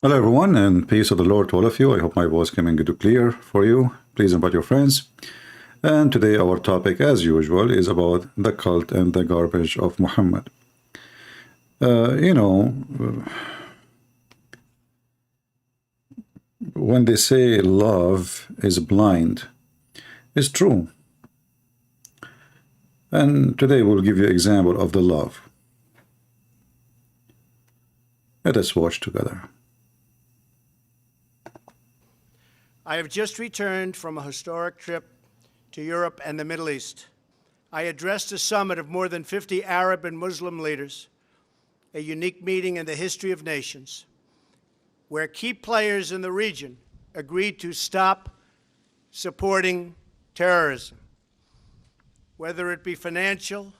Hello, everyone, and peace of the Lord to all of you. I hope my voice coming good to clear for you. Please invite your friends. And today our topic, as usual, is about the cult and the garbage of Muhammad. When they say love is blind, it's true. And today we'll give you an example of the love. Let us watch together. I have just returned from a historic trip to Europe and the Middle East. I addressed a summit of more than 50 Arab and Muslim leaders, a unique meeting in the history of nations, where key players in the region agreed to stop supporting terrorism, whether it be financial,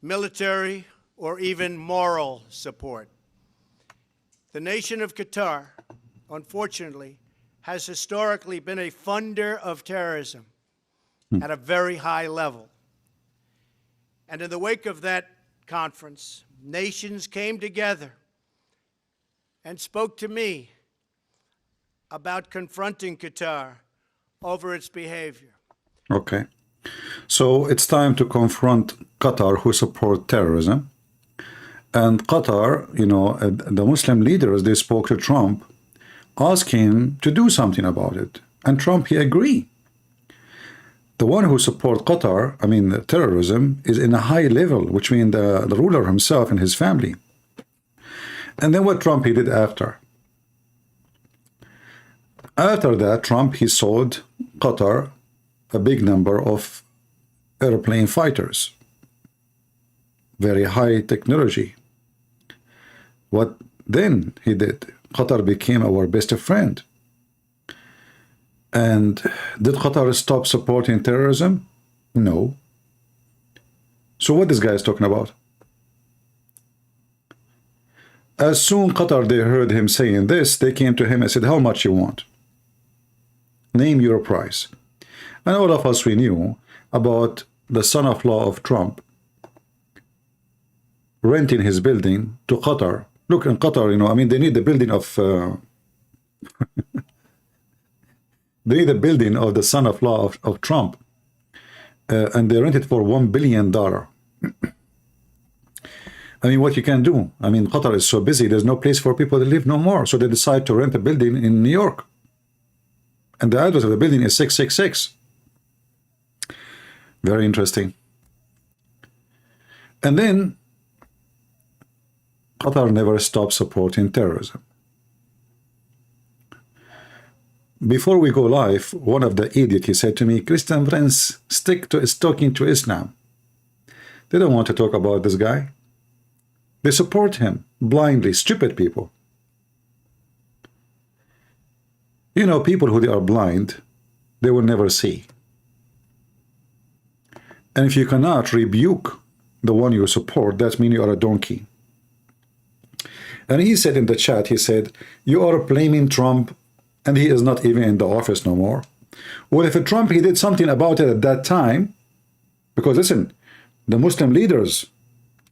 military, or even moral support. The nation of Qatar, unfortunately, has historically been a funder of terrorism at a very high level. And in the wake of that conference, nations came together and spoke to me about confronting Qatar over its behavior. Okay. So it's time to confront Qatar, who support terrorism. And Qatar, the Muslim leaders, they spoke to Trump, ask him to do something about it. And Trump, he agreed. The one who support Qatar, terrorism, is in a high level, which means the ruler himself and his family. And then what Trump he did after? After that, Trump, he sold Qatar a big number of airplane fighters. Very high technology. What then he did? Qatar became our best friend. And did Qatar stop supporting terrorism? No. So what this guy is talking about? As soon Qatar, they heard him saying this, they came to him and said, how much you want? Name your price. And all of us, we knew about the son-in-law of Trump renting his building to Qatar. Look, in Qatar, they need the building of they need the building of the son-in-law of Trump, and they rent it for $1 billion. What you can do? Qatar is so busy, there's no place for people to live no more. So they decide to rent a building in New York. And the address of the building is 666. Very interesting. And then Qatar never stopped supporting terrorism. Before we go live, one of the idiots, he said to me, Christian friends, stick to talking to Islam. They don't want to talk about this guy. They support him blindly, stupid people. People who they are blind, they will never see. And if you cannot rebuke the one you support, that means you are a donkey. And he said in the chat, he said, you are blaming Trump, and he is not even in the office no more. Well, if Trump, he did something about it at that time, because listen, the Muslim leaders,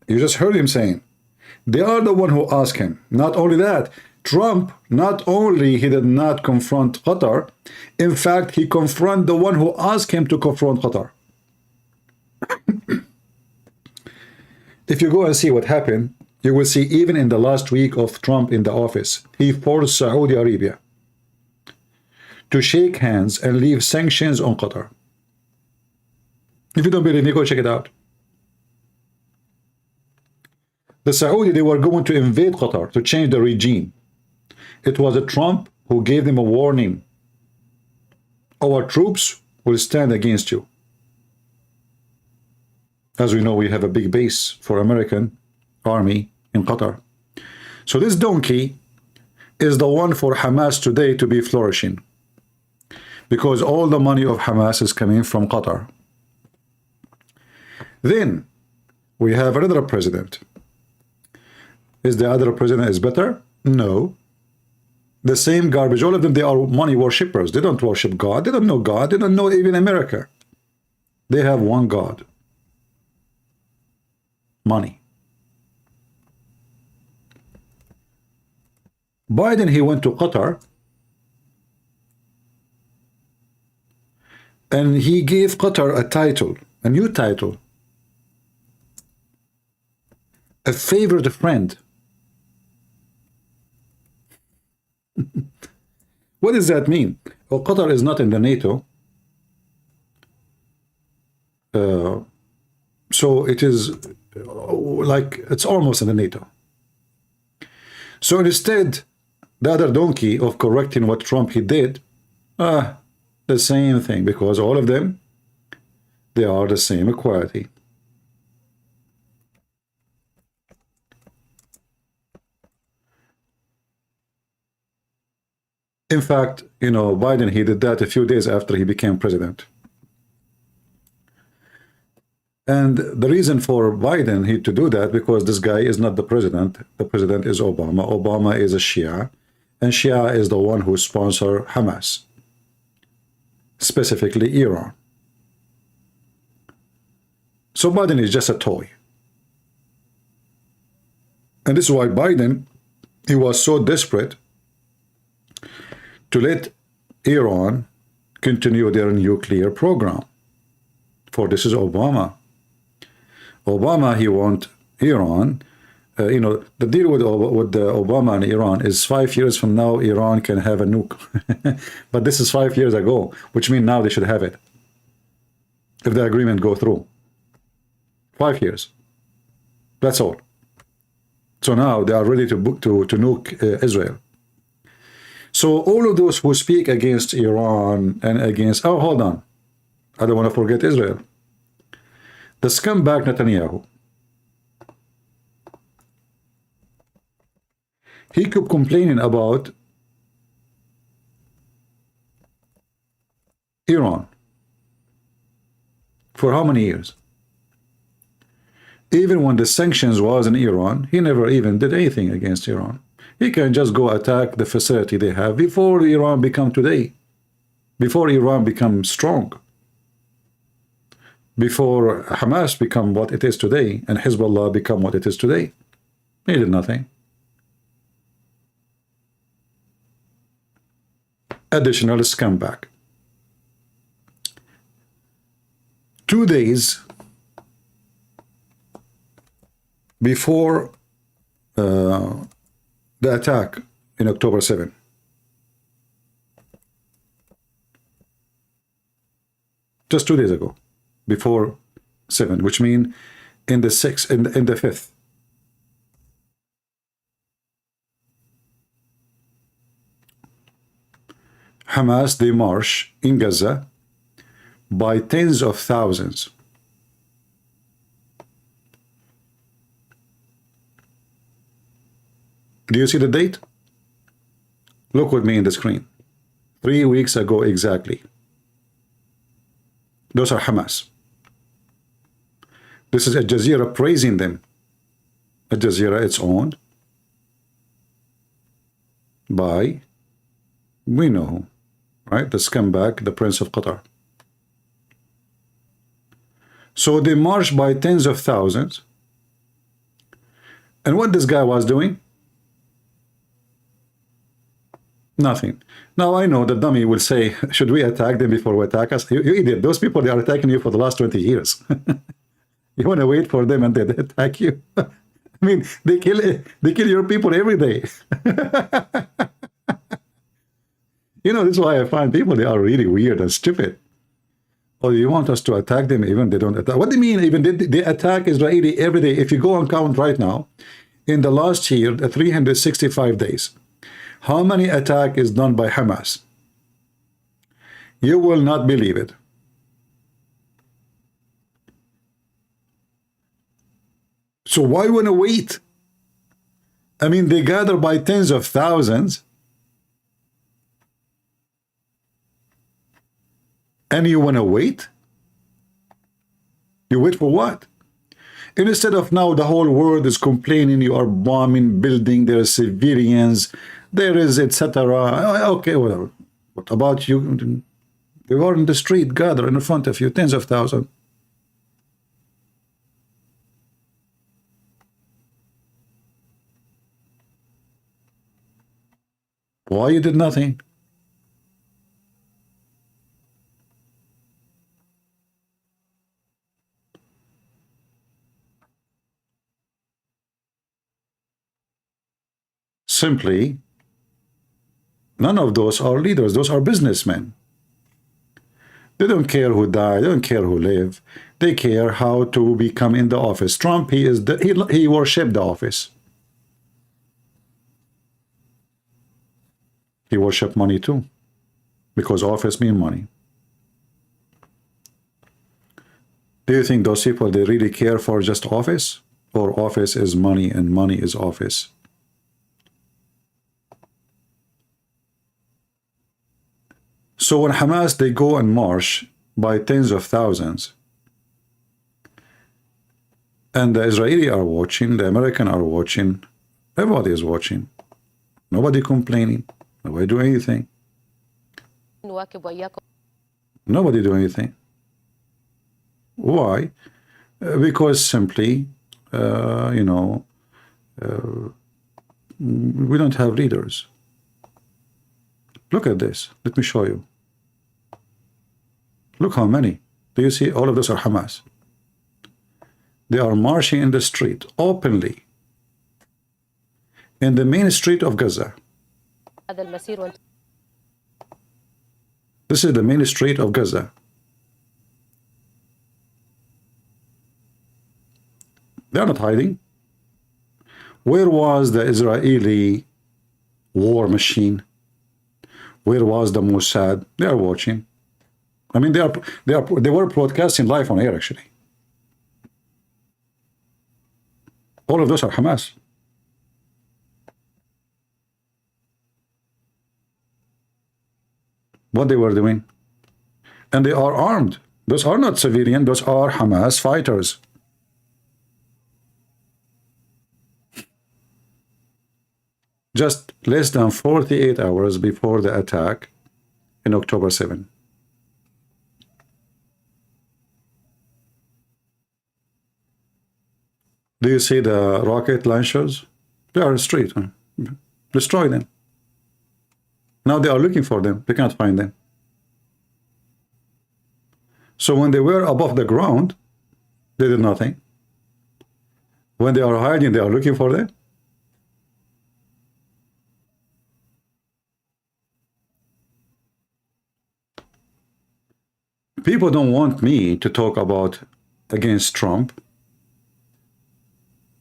you just heard him saying, they are the one who asked him. Not only that, Trump, not only he did not confront Qatar, in fact, he confronted the one who asked him to confront Qatar. If you go and see what happened, you will see even in the last week of Trump in the office, he forced Saudi Arabia to shake hands and leave sanctions on Qatar. If you don't believe me, go check it out. The Saudi, they were going to invade Qatar to change the regime. It was a Trump who gave them a warning. Our troops will stand against you. As we know, we have a big base for American army in Qatar. So this donkey is the one for Hamas today to be flourishing, because all the money of Hamas is coming from Qatar. Then we have another president. Is the other president is better? No. The same garbage. All of them, they are money worshippers. They don't worship God. They don't know God. They don't know even America. They have one God. Money. Biden, he went to Qatar and he gave Qatar a title, a new title, a favored friend. What does that mean? Well, Qatar is not in the NATO. So it is like, it's almost in the NATO. So instead, the other donkey of correcting what Trump he did, the same thing, because all of them, they are the same equality. In fact, you know, Biden, he did that a few days after he became president. And the reason for Biden he to do that, because this guy is not the president. The president is Obama. Obama is a Shia, and Shia is the one who sponsor Hamas, specifically Iran. So Biden is just a toy. And this is why Biden, he was so desperate to let Iran continue their nuclear program. For this is Obama. Obama, he want Iran, you know, the deal with Obama and Iran is 5 years from now, Iran can have a nuke. But this is 5 years ago, which means now they should have it, if the agreement go through. 5 years. That's all. So now they are ready to nuke Israel. So all of those who speak against Iran and against, oh, hold on, I don't want to forget Israel. The scumbag Netanyahu, he kept complaining about Iran for how many years? Even when the sanctions was in Iran, he never even did anything against Iran. He can just go attack the facility they have before Iran become today, before Iran become strong, before Hamas become what it is today and Hezbollah become what it is today. He did nothing. Additional scumbag. 2 days before the attack in October 7, just 2 days ago, before 7, which means in the 6th, in the 5th, Hamas, they march in Gaza by tens of thousands. Do you see the date? Look with me in the screen. 3 weeks ago exactly. Those are Hamas. This is Al Jazeera praising them. Al Jazeera, it's owned by, we know who, right? The scumbag, the Prince of Qatar. So they marched by tens of thousands. And what this guy was doing? Nothing. Now I know the dummy will say, should we attack them before we attack us? You idiot. Those people, they are attacking you for the last 20 years. You want to wait for them and they attack you? I mean, they kill your people every day. You know, this is why I find people, they are really weird and stupid. Oh, you want us to attack them even they don't attack? What do you mean even they attack Israeli every day? If you go and count right now, in the last year, 365 days, how many attack is done by Hamas? You will not believe it. So why want to wait? I mean, they gather by tens of thousands. And you want to wait? You wait for what? And instead of now the whole world is complaining, you are bombing building, there are civilians, there is etc. Okay, whatever. What about you? They are in the street, gather in front of you, tens of thousands. Why you did nothing? Simply, none of those are leaders. Those are businessmen. They don't care who died. They don't care who live. They care how to become in the office. Trump, he worshipped the office. He worshipped money too, because office mean money. Do you think those people, they really care for just office? Or office is money and money is office? So when Hamas, they go and march by tens of thousands, and the Israeli are watching, the American are watching, everybody is watching. Nobody complaining. Nobody do anything. Nobody do anything. Why? Because simply, we don't have leaders. Look at this. Let me show you. Look how many. Do you see? All of those are Hamas. They are marching in the street openly, in the main street of Gaza. This is the main street of Gaza. They are not hiding. Where was the Israeli war machine? Where was the Mossad? They are watching. I mean, they were broadcasting live on air, actually. All of those are Hamas. What they were doing. And they are armed. Those are not civilian, those are Hamas fighters. Just less than 48 hours before the attack in October 7. Do you see the rocket launchers? They are in the street. Destroy them. Now they are looking for them. They cannot find them. So when they were above the ground, they did nothing. When they are hiding, they are looking for them. People don't want me to talk about against Trump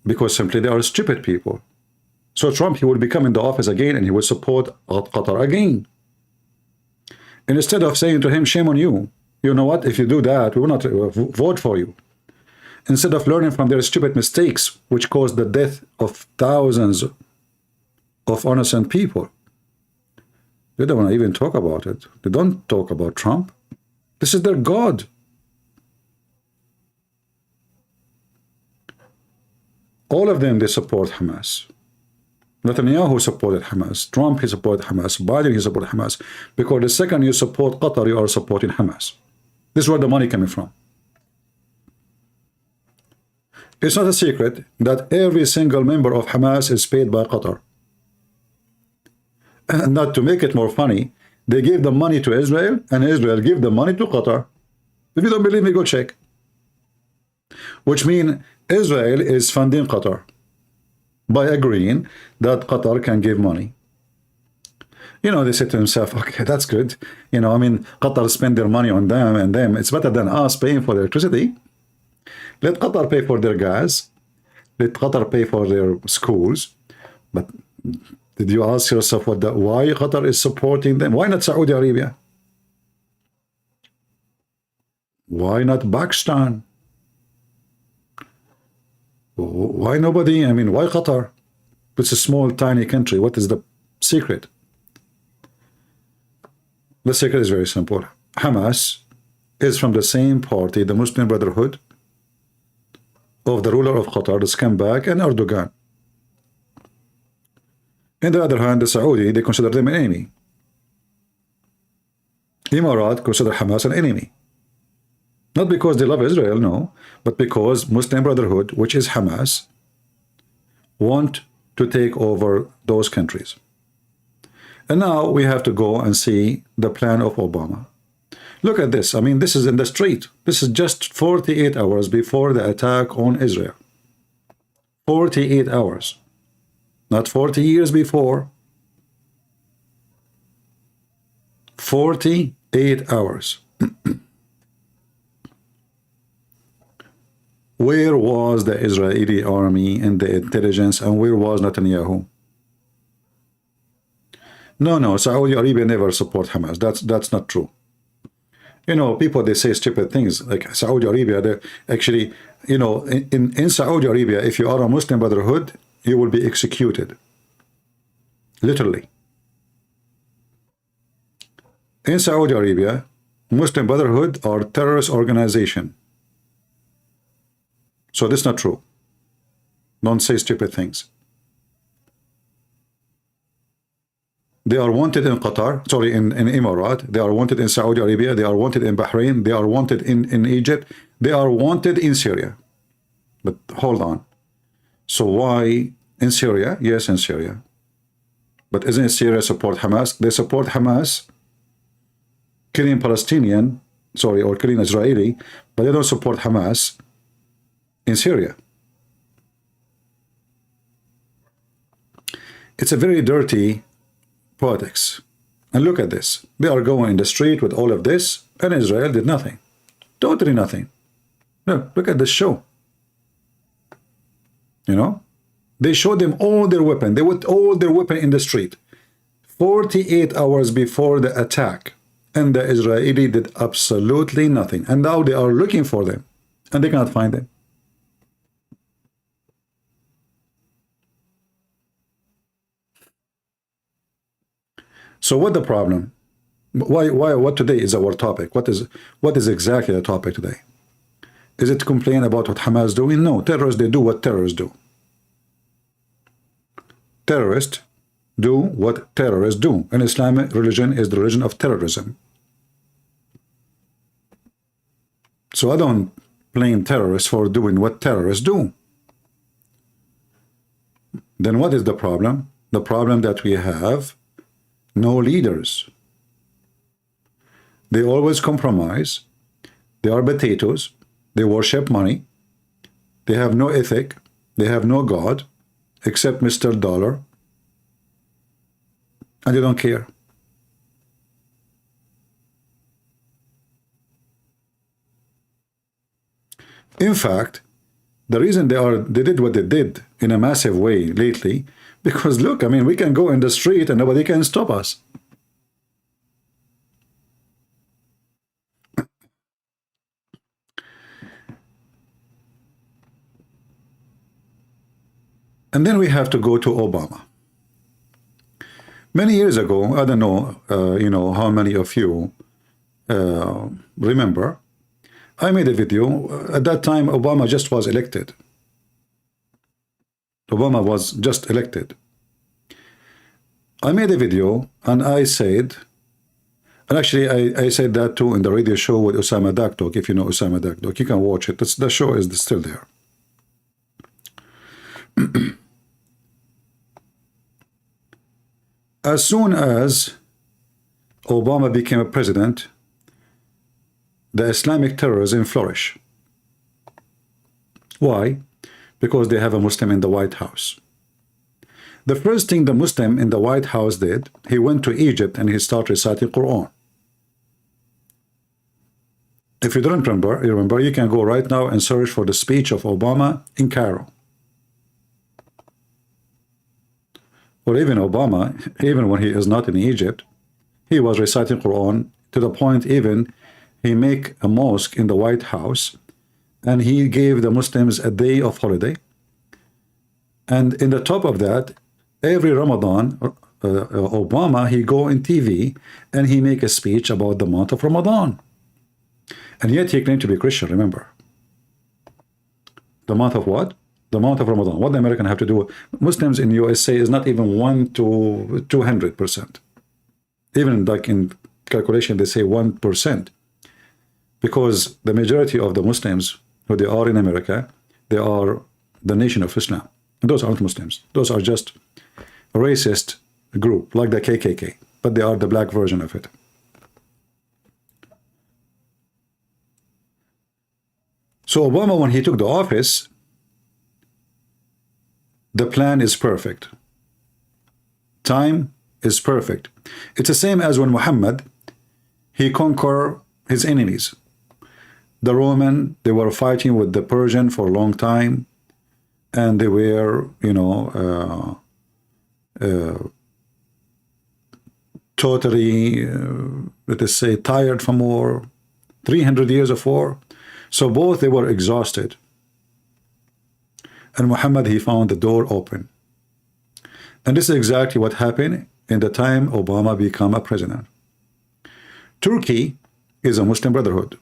because simply they are stupid people. So Trump, he will become in the office again and he will support Qatar again. And instead of saying to him, shame on you, you know what, if you do that, we will not vote for you. Instead of learning from their stupid mistakes, which caused the death of thousands of innocent people, they don't want to even talk about it. They don't talk about Trump. This is their God. All of them, they support Hamas. Netanyahu supported Hamas. Trump, he supported Hamas. Biden, he supported Hamas. Because the second you support Qatar, you are supporting Hamas. This is where the money coming from. It's not a secret that every single member of Hamas is paid by Qatar. And not to make it more funny, they gave the money to Israel, and Israel gave the money to Qatar. If you don't believe me, go check. Which means Israel is funding Qatar by agreeing that Qatar can give money. You know, they said to themselves, okay, that's good. You know, I mean, Qatar spend their money on them and them. It's better than us paying for the electricity. Let Qatar pay for their gas. Let Qatar pay for their schools. But did you ask yourself why Qatar is supporting them? Why not Saudi Arabia? Why not Pakistan? Why nobody? I mean, why Qatar? It's a small, tiny country. What is the secret? The secret is very simple. Hamas is from the same party, the Muslim Brotherhood, of the ruler of Qatar, the scumbag, and Erdogan. On the other hand, the Saudi, they consider them an enemy. Emirat consider Hamas an enemy. Not because they love Israel, no, but because Muslim Brotherhood, which is Hamas, want to take over those countries. And now we have to go and see the plan of Obama. Look at this. I mean, this is in the street. This is just 48 hours before the attack on Israel. 48 hours. Not 40 years before. 48 hours. Where was the Israeli army and the intelligence, and where was Netanyahu? No, Saudi Arabia never support Hamas. That's not true. You know, people, they say stupid things like Saudi Arabia. They actually, you know, in Saudi Arabia, if you are a Muslim Brotherhood, you will be executed. Literally. In Saudi Arabia, Muslim Brotherhood are terrorist organization. So this is not true. Don't say stupid things. They are wanted in Qatar, sorry, in Emirat. They are wanted in Saudi Arabia. They are wanted in Bahrain. They are wanted in Egypt. They are wanted in Syria. But hold on. So why in Syria? Yes, in Syria. But isn't Syria support Hamas? They support Hamas, killing Palestinian, sorry, or killing Israeli, but they don't support Hamas in Syria. It's a very dirty politics. And look at this. They are going in the street with all of this, and Israel did nothing. Totally nothing. No, look at this show. You know? They showed them all their weapon. They put all their weapon in the street. 48 hours before the attack. And the Israeli did absolutely nothing. And now they are looking for them. And they cannot find them. So what the problem? What today is our topic? What is exactly the topic today? Is it to complain about what Hamas is doing? No, terrorists, they do what terrorists do. Terrorists do what terrorists do. And Islamic religion is the religion of terrorism. So I don't blame terrorists for doing what terrorists do. Then what is the problem? The problem that we have no leaders. They always compromise. They are potatoes. They worship money. They have no ethic. They have no God except Mr. Dollar. And they don't care. In fact, the reason they did what they did in a massive way lately, because look, I mean, we can go in the street and nobody can stop us. And then we have to go to Obama. Many years ago, I don't know, you know, how many of you remember, I made a video. At that time, Obama just was elected. Obama was just elected. I made a video and I said, and actually I said that too in the radio show with Osama Dakdok. If you know Osama Dakdok, you can watch it. The show is still there. As soon as Obama became a president, the Islamic terrorism flourished. Why? Because they have a Muslim in the White House. The first thing the Muslim in the White House did, he went to Egypt and he started reciting Quran. If you don't remember, you can go right now and search for the speech of Obama in Cairo. Or even Obama, even when he is not in Egypt, he was reciting Quran to the point even he make a mosque in the White House and he gave the Muslims a day of holiday. And in the top of that, every Ramadan, Obama, he go in TV and he make a speech about the month of Ramadan. And yet he claimed to be Christian, remember. The month of what? The month of Ramadan. What the American have to do? Muslims in USA is not even 1 to 200%. Even like in calculation, they say 1%. Because the majority of the Muslims who they are in America, they are the nation of Islam. And those aren't Muslims. Those are just racist group, like the KKK, but they are the black version of it. So Obama, when he took the office, the plan is perfect. Time is perfect. It's the same as when Muhammad, he conquered his enemies. The Roman, they were fighting with the Persian for a long time, and they were, you know, totally, let us say, tired from war, 300 years of war. So both, they were exhausted. And Muhammad, he found the door open. And this is exactly what happened in the time Obama became a president. Turkey is a Muslim Brotherhood.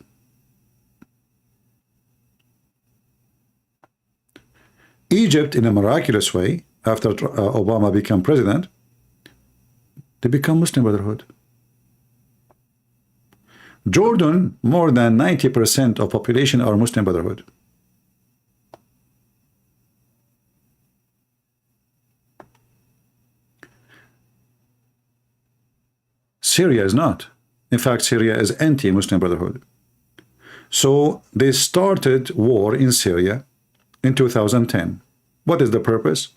Egypt, in a miraculous way, after Obama became president, they become Muslim Brotherhood. Jordan, more than 90% of population are Muslim Brotherhood. Syria is not. In fact, Syria is anti-Muslim Brotherhood. So they started war in Syria in 2010. What is the purpose?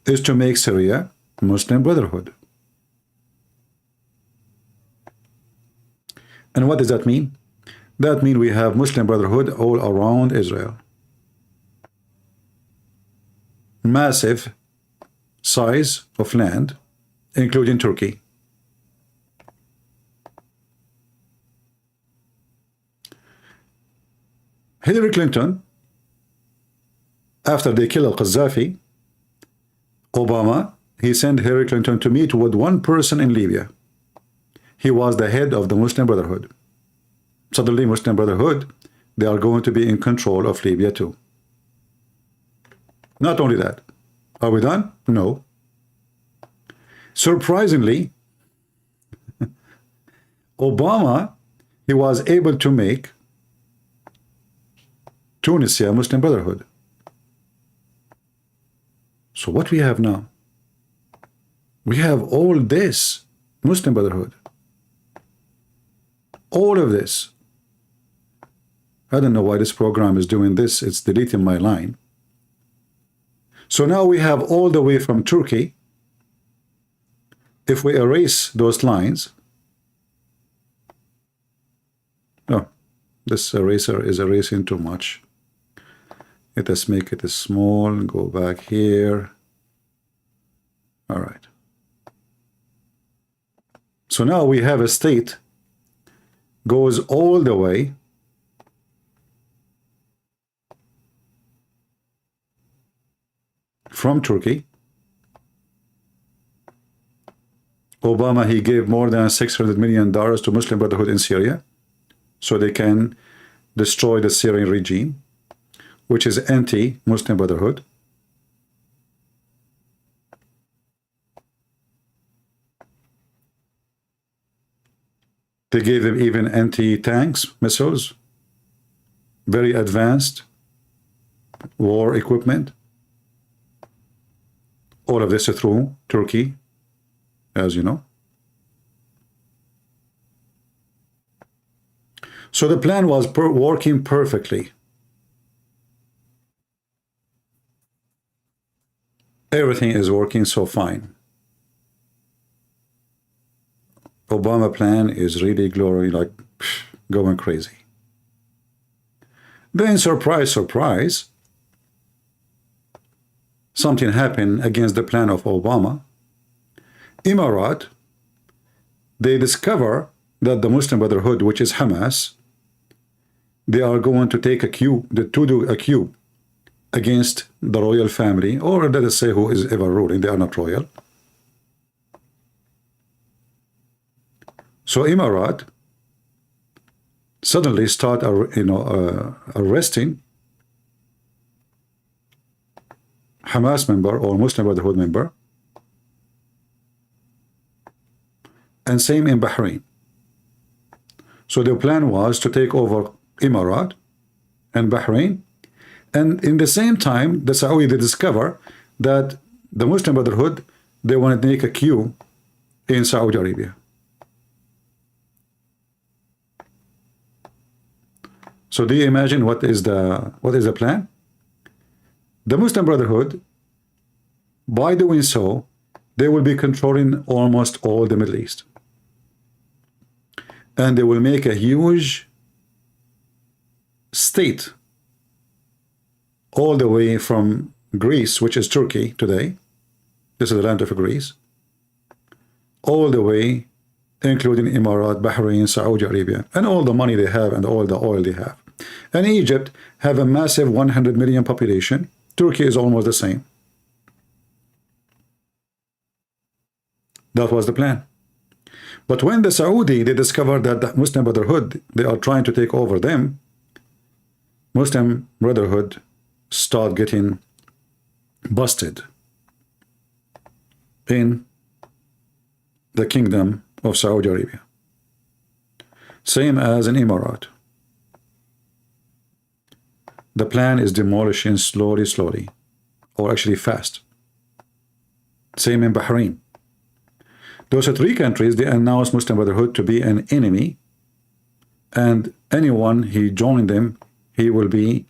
Is to make Syria Muslim Brotherhood. And what does that mean? That means we have Muslim Brotherhood all around Israel. Massive size of land, including Turkey. Hillary Clinton, after they killed Gaddafi, Obama, he sent Hillary Clinton to meet with one person in Libya. He was the head of the Muslim Brotherhood. Suddenly, Muslim Brotherhood, they are going to be in control of Libya too. Not only that. Are we done? No. Surprisingly, Obama, he was able to make Tunisia Muslim Brotherhood. So what we have now? We have all this Muslim Brotherhood. All of this. I don't know why this program is doing this. It's deleting my line. So now we have all the way from Turkey. If we erase those lines, no, this eraser is erasing too much. Let us make it small and go back here. All right. So now we have a state goes all the way from Turkey. Obama, he gave more than $600 million to Muslim Brotherhood in Syria so they can destroy the Syrian regime, which is anti-Muslim Brotherhood. They gave them even anti-tanks missiles, very advanced war equipment. All of this through Turkey, as you know. So the plan was working perfectly. Everything is working so fine. Obama plan is really glory, like going crazy. Then surprise, surprise, something happened against the plan of Obama. Emirat, they discover that the Muslim Brotherhood, which is Hamas, they are going to take a coup, to do a coup against the royal family, or let us say who is ever ruling. They are not royal. So Emirat suddenly start, arresting Hamas member or Muslim Brotherhood member, and same in Bahrain. So the plan was to take over Emirat and Bahrain, and in the same time the Saudi, they discover that the Muslim Brotherhood, they want to make a queue in Saudi Arabia. So do you imagine what is the plan? The Muslim Brotherhood, by doing so, they will be controlling almost all the Middle East. And they will make a huge state all the way from Greece, which is Turkey today. This is the land of Greece. All the way, including Emirat, Bahrain, Saudi Arabia, and all the money they have and all the oil they have. And Egypt have a massive 100 million population. Turkey is almost the same. That was the plan. But when the Saudi, they discovered that the Muslim Brotherhood, they are trying to take over them, Muslim Brotherhood start getting busted in the kingdom of Saudi Arabia. Same as in Emirat. The plan is demolishing slowly, or actually fast. Same in Bahrain. Those are three countries, they announced Muslim Brotherhood to be an enemy, and anyone he joined them, he will be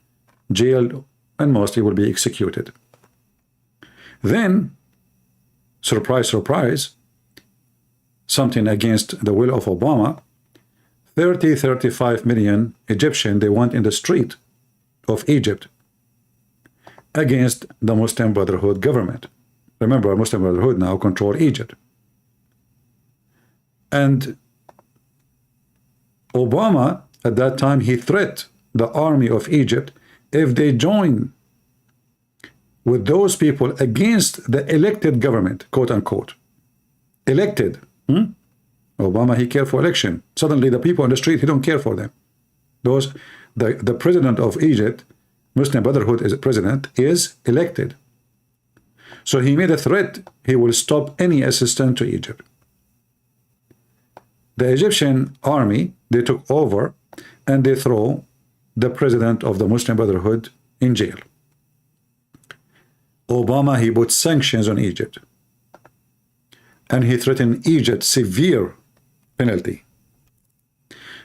jailed and mostly will be executed. Then, surprise, surprise, something against the will of Obama, 35 million Egyptian, they went in the street of Egypt against the Muslim Brotherhood government. Remember, Muslim Brotherhood now control Egypt. And Obama, at that time, he threatened the army of Egypt if they join with those people against the elected government, quote unquote. Elected. Obama, he cared for election. Suddenly the people on the street, he don't care for them. The president of Egypt, Muslim Brotherhood is president, is elected. So he made a threat, he will stop any assistance to Egypt. The Egyptian army, they took over and they throw the president of the Muslim Brotherhood in jail. Obama, he put sanctions on Egypt. And he threatened Egypt severe penalty.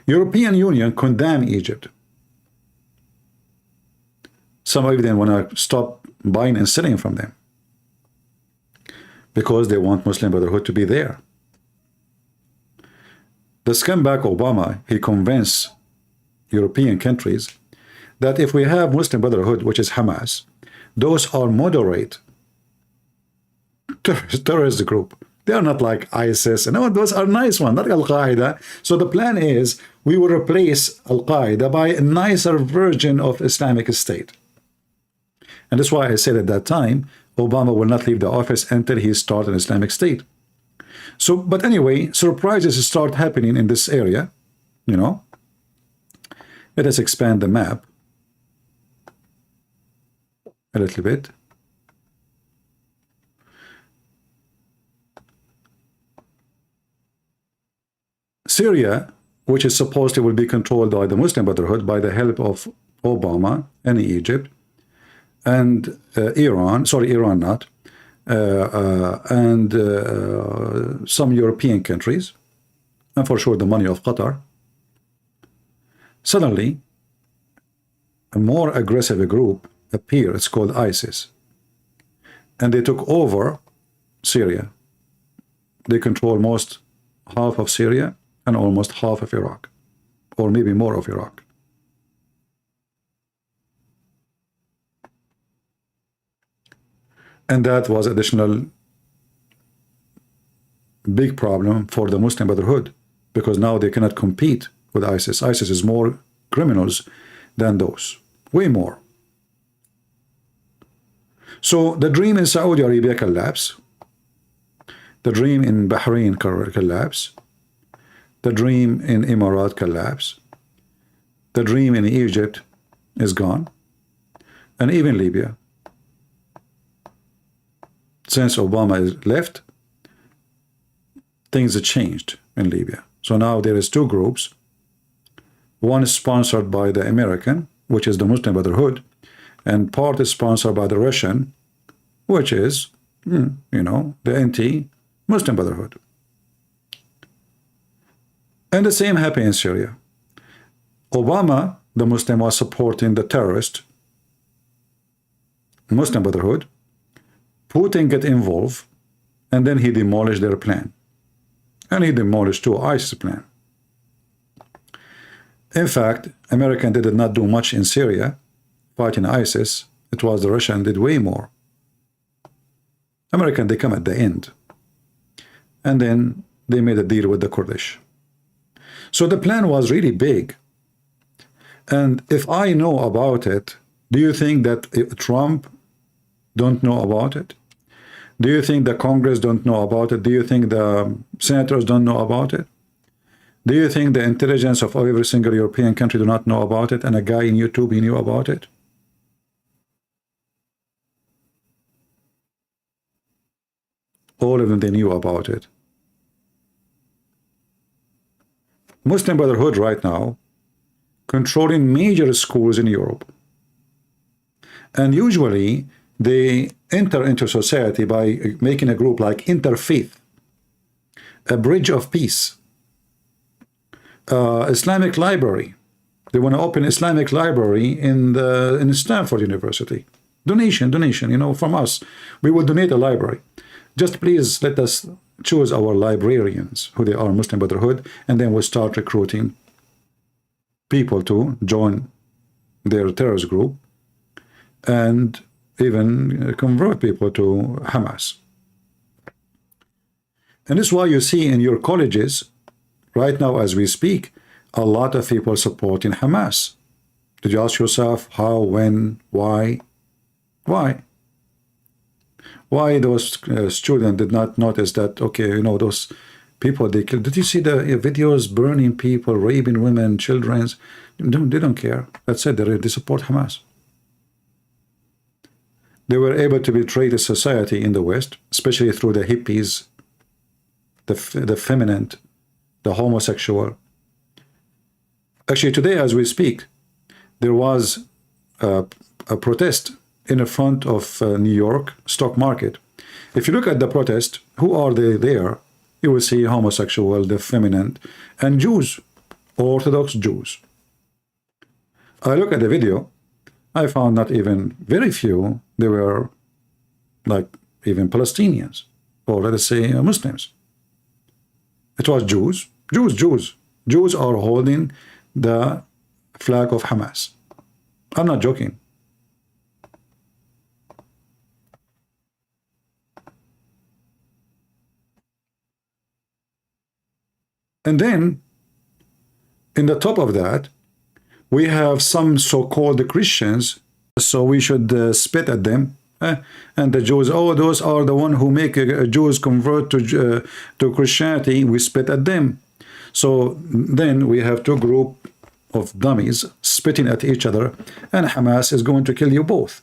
European Union condemned Egypt. Some of them want to stop buying and selling from them because they want Muslim Brotherhood to be there. The scumbag Obama, he convinced European countries that if we have Muslim Brotherhood, which is Hamas, those are moderate terrorist group. They are not like ISIS. No, those are nice ones, not Al-Qaeda. So the plan is we will replace Al-Qaeda by a nicer version of Islamic State. And that's why I said at that time, Obama will not leave the office until he starts an Islamic State. So, but anyway, surprises start happening in this area, you know. Let us expand the map a little bit. Syria, which is supposed to will be controlled by the Muslim Brotherhood by the help of Obama and Egypt and Iran, and some European countries, and for sure the money of Qatar. Suddenly, a more aggressive group appeared. It's called ISIS. And they took over Syria. They control most half of Syria and almost half of Iraq, or maybe more of Iraq. And that was additional big problem for the Muslim Brotherhood, because now they cannot compete with ISIS. ISIS is more criminals than those, way more. So the dream in Saudi Arabia collapsed. The dream in Bahrain collapsed. The dream in Emirat collapsed. The dream in Egypt is gone. And even Libya. Since Obama is left, things have changed in Libya. So now there is two groups. One is sponsored by the American, which is the Muslim Brotherhood, and part is sponsored by the Russian, which is you know, the anti-Muslim Brotherhood. And the same happened in Syria. Obama, the Muslim, was supporting the terrorist Muslim Brotherhood. Putin get involved, and then he demolished their plan. And he demolished too ISIS plan. In fact, American did not do much in Syria fighting ISIS. It was the Russian did way more. American, they come at the end. And then they made a deal with the Kurdish. So the plan was really big. And if I know about it, do you think that Trump don't know about it? Do you think the Congress don't know about it? Do you think the senators don't know about it? Do you think the intelligence of every single European country do not know about it, and a guy in YouTube, he knew about it? All of them, they knew about it. Muslim Brotherhood right now controlling major schools in Europe. And usually they enter into society by making a group like Interfaith, a bridge of peace, Islamic library. They want to open Islamic library in Stanford University. Donation, you know, from us. We will donate a library. Just please let us choose our librarians, who they are, Muslim Brotherhood, and then we'll start recruiting people to join their terrorist group and even convert people to Hamas. And this is why you see in your colleges, right now as we speak, a lot of people supporting Hamas. Did you ask yourself how, when, why? Why? Why those students did not notice that, okay, you know, those people they killed. Did you see the videos burning people, raping women, children? They don't care. That's it. They support Hamas. They were able to betray the society in the West, especially through the hippies, the feminine, the homosexual. Actually, today as we speak, there was a protest in the front of New York stock market. If you look at the protest, who are they there? You will see homosexual, the feminine, and Jews, Orthodox Jews. I look at the video, I found not even very few, they were like even Palestinians, or let us say Muslims. It was Jews. Jews are holding the flag of Hamas. I'm not joking. And then, in the top of that, we have some so-called Christians, so we should spit at them. And the Jews, oh, those are the one who make Jews convert to Christianity, we spit at them. So then we have two groups of dummies spitting at each other, and Hamas is going to kill you both.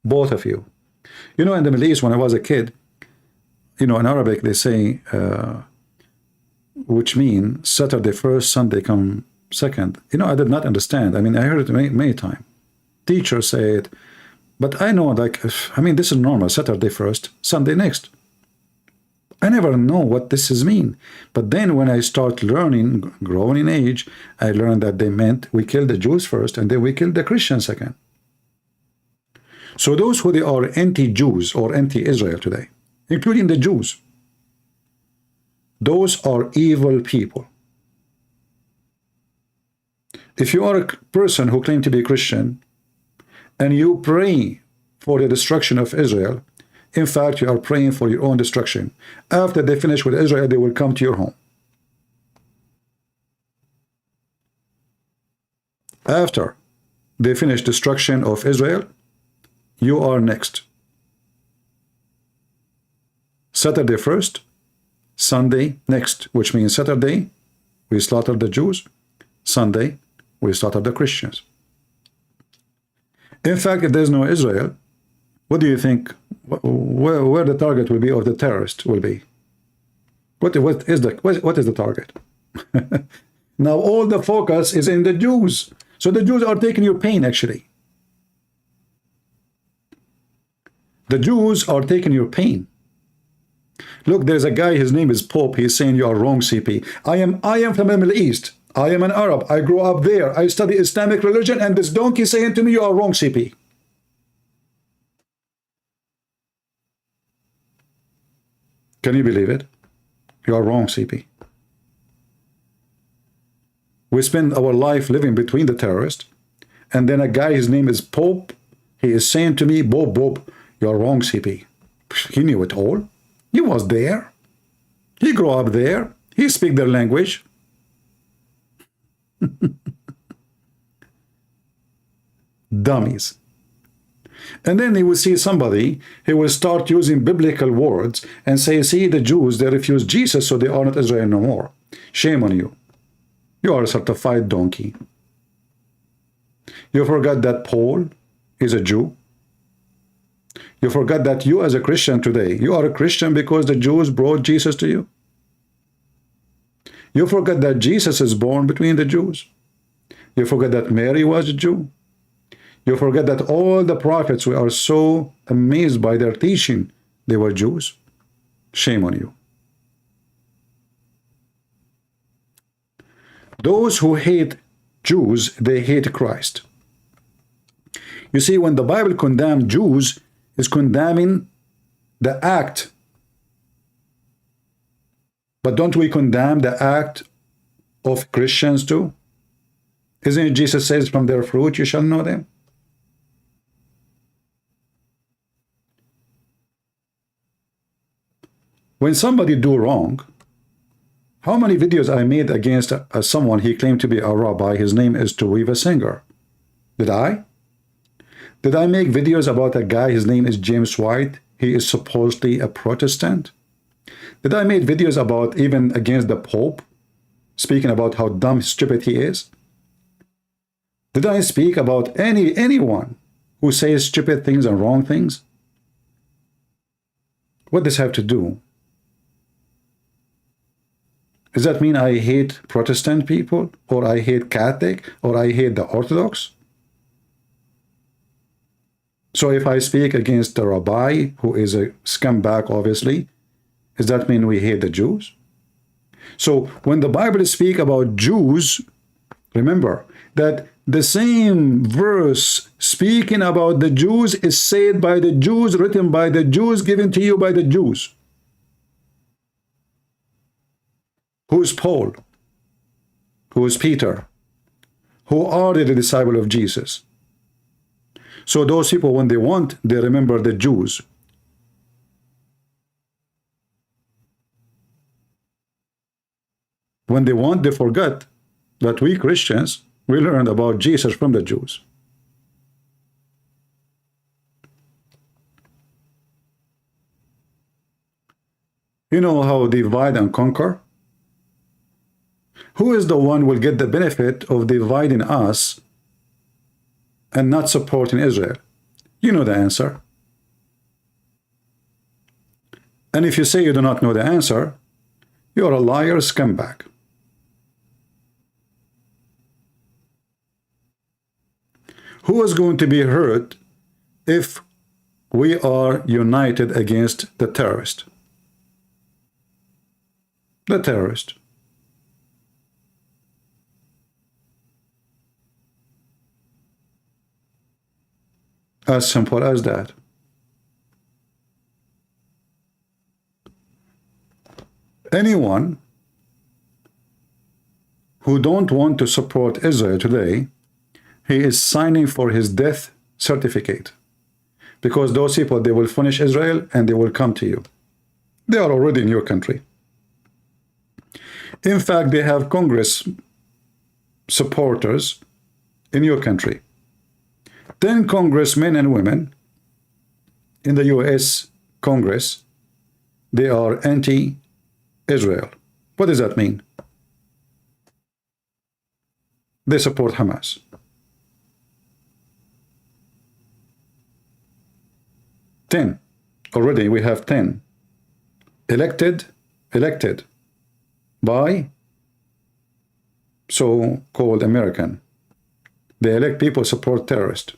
Both of you. You know, in the Middle East, when I was a kid, you know, in Arabic they say, which mean Saturday first, Sunday come second. You know, I did not understand. I mean, I heard it many times. Teachers say it, but I know, like, I mean, this is normal. Saturday first, Sunday next. I never know what this is mean. But then when I start learning, growing in age, I learned that they meant we kill the Jews first, and then we kill the Christians second. So those who they are anti-Jews or anti-Israel today, including the Jews, those are evil people. If you are a person who claims to be a Christian and you pray for the destruction of Israel, in fact, you are praying for your own destruction. After they finish with Israel, they will come to your home. After they finish destruction of Israel, you are next. Saturday first, Sunday next, which means Saturday we slaughter the Jews, Sunday we slaughter the Christians. In fact, if there's no Israel, what do you think, where the target will be of the terrorist will be? What is the target? Now all the focus is in the Jews. So the Jews are taking your pain, actually. The Jews are taking your pain. Look, there's a guy, his name is Pope. He's saying you are wrong, CP. I am from the Middle East. I am an Arab. I grew up there. I study Islamic religion, and this donkey saying to me, you are wrong, CP. Can you believe it? You are wrong, CP. We spend our life living between the terrorists, and then a guy, his name is Pope, he is saying to me, Bob, you are wrong, CP. He knew it all. He was there. He grew up there. He speaks their language. Dummies. And then he will see somebody, he will start using biblical words and say, see, the Jews, they refuse Jesus, so they are not Israel no more. Shame on you. You are a certified donkey. You forgot that Paul is a Jew. You forgot that you as a Christian today, you are a Christian because the Jews brought Jesus to you. You forgot that Jesus is born between the Jews. You forget that Mary was a Jew. You forget that all the prophets, we are so amazed by their teaching, they were Jews. Shame on you. Those who hate Jews, they hate Christ. You see, when the Bible condemns Jews, it's condemning the act. But don't we condemn the act of Christians too? Isn't it Jesus says, from their fruit you shall know them? When somebody do wrong, how many videos I made against someone, he claimed to be a rabbi, his name is Tuiva Singer. Did I? Did I make videos about a guy, his name is James White, he is supposedly a Protestant? Did I make videos about even against the Pope, speaking about how dumb, stupid he is? Did I speak about anyone who says stupid things and wrong things? What does this have to do? Does that mean I hate Protestant people, or I hate Catholic, or I hate the Orthodox? So if I speak against the rabbi, who is a scumbag, obviously, does that mean we hate the Jews? So when the Bible speaks about Jews, remember that the same verse speaking about the Jews is said by the Jews, written by the Jews, given to you by the Jews. Who is Paul? Who is Peter? Who are the disciples of Jesus? So those people, when they want, they remember the Jews. When they want, they forget that we Christians, we learned about Jesus from the Jews. You know how divide and conquer? Who is the one who will get the benefit of dividing us and not supporting Israel? You know the answer. And if you say you do not know the answer, you are a liar, scumbag. Who is going to be hurt if we are united against the terrorist? The terrorist. As simple as that. Anyone who don't want to support Israel today, he is signing for his death certificate. Because those people, they will finish Israel and they will come to you. They are already in your country. In fact, they have Congress supporters in your country. 10 congressmen and women in the U.S. Congress, they are anti-Israel. What does that mean? They support Hamas. Already we have 10 elected by so-called American. They elect people support terrorists.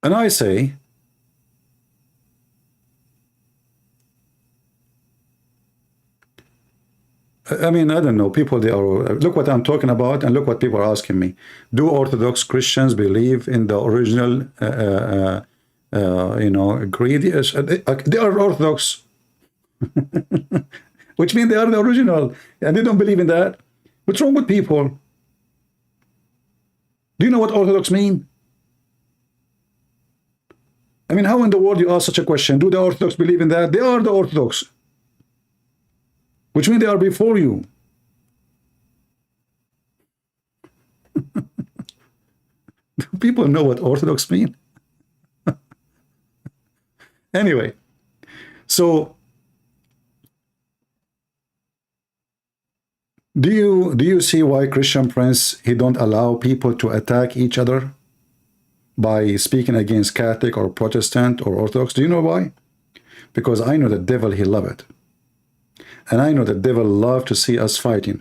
And I say, I mean, I don't know, people, they are, look what I'm talking about, and look what people are asking me. Do Orthodox Christians believe in the original, you know, creed? Yes, they are Orthodox, which means they are the original, and they don't believe in that. What's wrong with people? Do you know what Orthodox mean? I mean, how in the world you ask such a question? Do the Orthodox believe in that? They are the Orthodox, which means they are before you. People know what Orthodox mean. Anyway, so do you see why Christian Prince, he don't allow people to attack each other by speaking against Catholic or Protestant or Orthodox? Do you know why? Because I know the devil, he love it. And I know the devil love to see us fighting.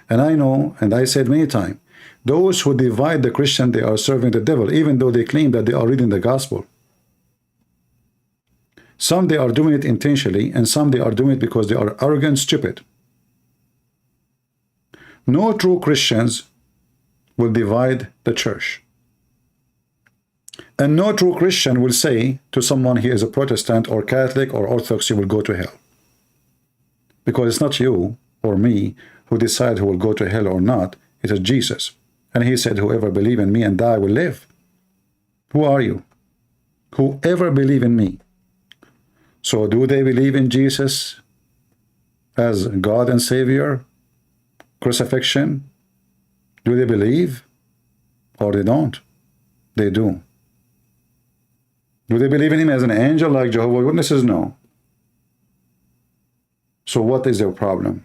And I know, and I said many times, those who divide the Christian, they are serving the devil, even though they claim that they are reading the gospel. Some they are doing it intentionally, and some they are doing it because they are arrogant, stupid. No true Christians will divide the church. And no true Christian will say to someone he is a Protestant or Catholic or Orthodox, you will go to hell. Because it's not you or me who decide who will go to hell or not. It is Jesus. And he said, whoever believe in me and die will live. Who are you? Whoever believe in me. So do they believe in Jesus as God and Savior? Crucifixion? Do they believe? Or they don't? They do. Do they believe in him as an angel like Jehovah's Witnesses? No. So what is their problem?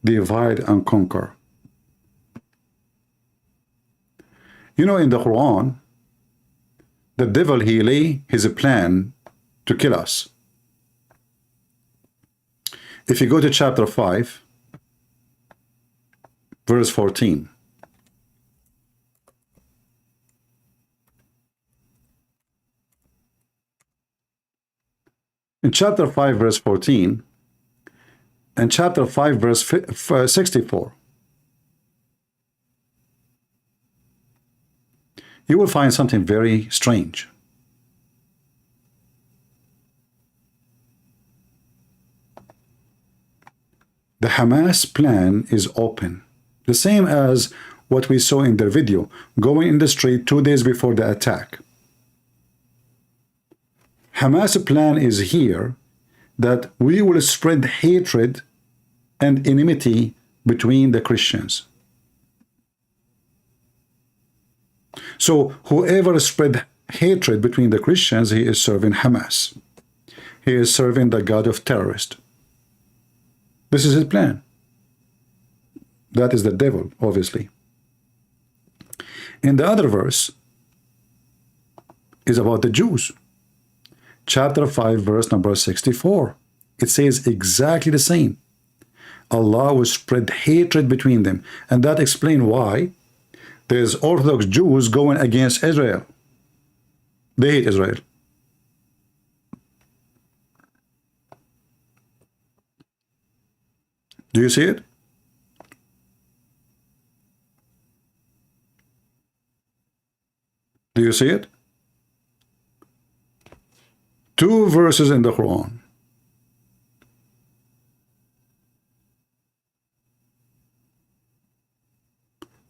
Divide and conquer. You know, in the Quran, the devil, he lay his plan to kill us. If you go to chapter 5, verse 14. In chapter 5, verse 14, and chapter 5, verse 64, you will find something very strange. The Hamas plan is open, the same as what we saw in their video, going in the street 2 days before the attack. Hamas' plan is here that we will spread hatred and enmity between the Christians. So whoever spread hatred between the Christians, he is serving Hamas. He is serving the God of terrorists. This is his plan. That is the devil, obviously. In the other verse is about the Jews. Chapter 5, verse number 64. It says exactly the same. Allah will spread hatred between them. And that explains why there's Orthodox Jews going against Israel. They hate Israel. Do you see it? Do you see it? 2 verses in the Quran.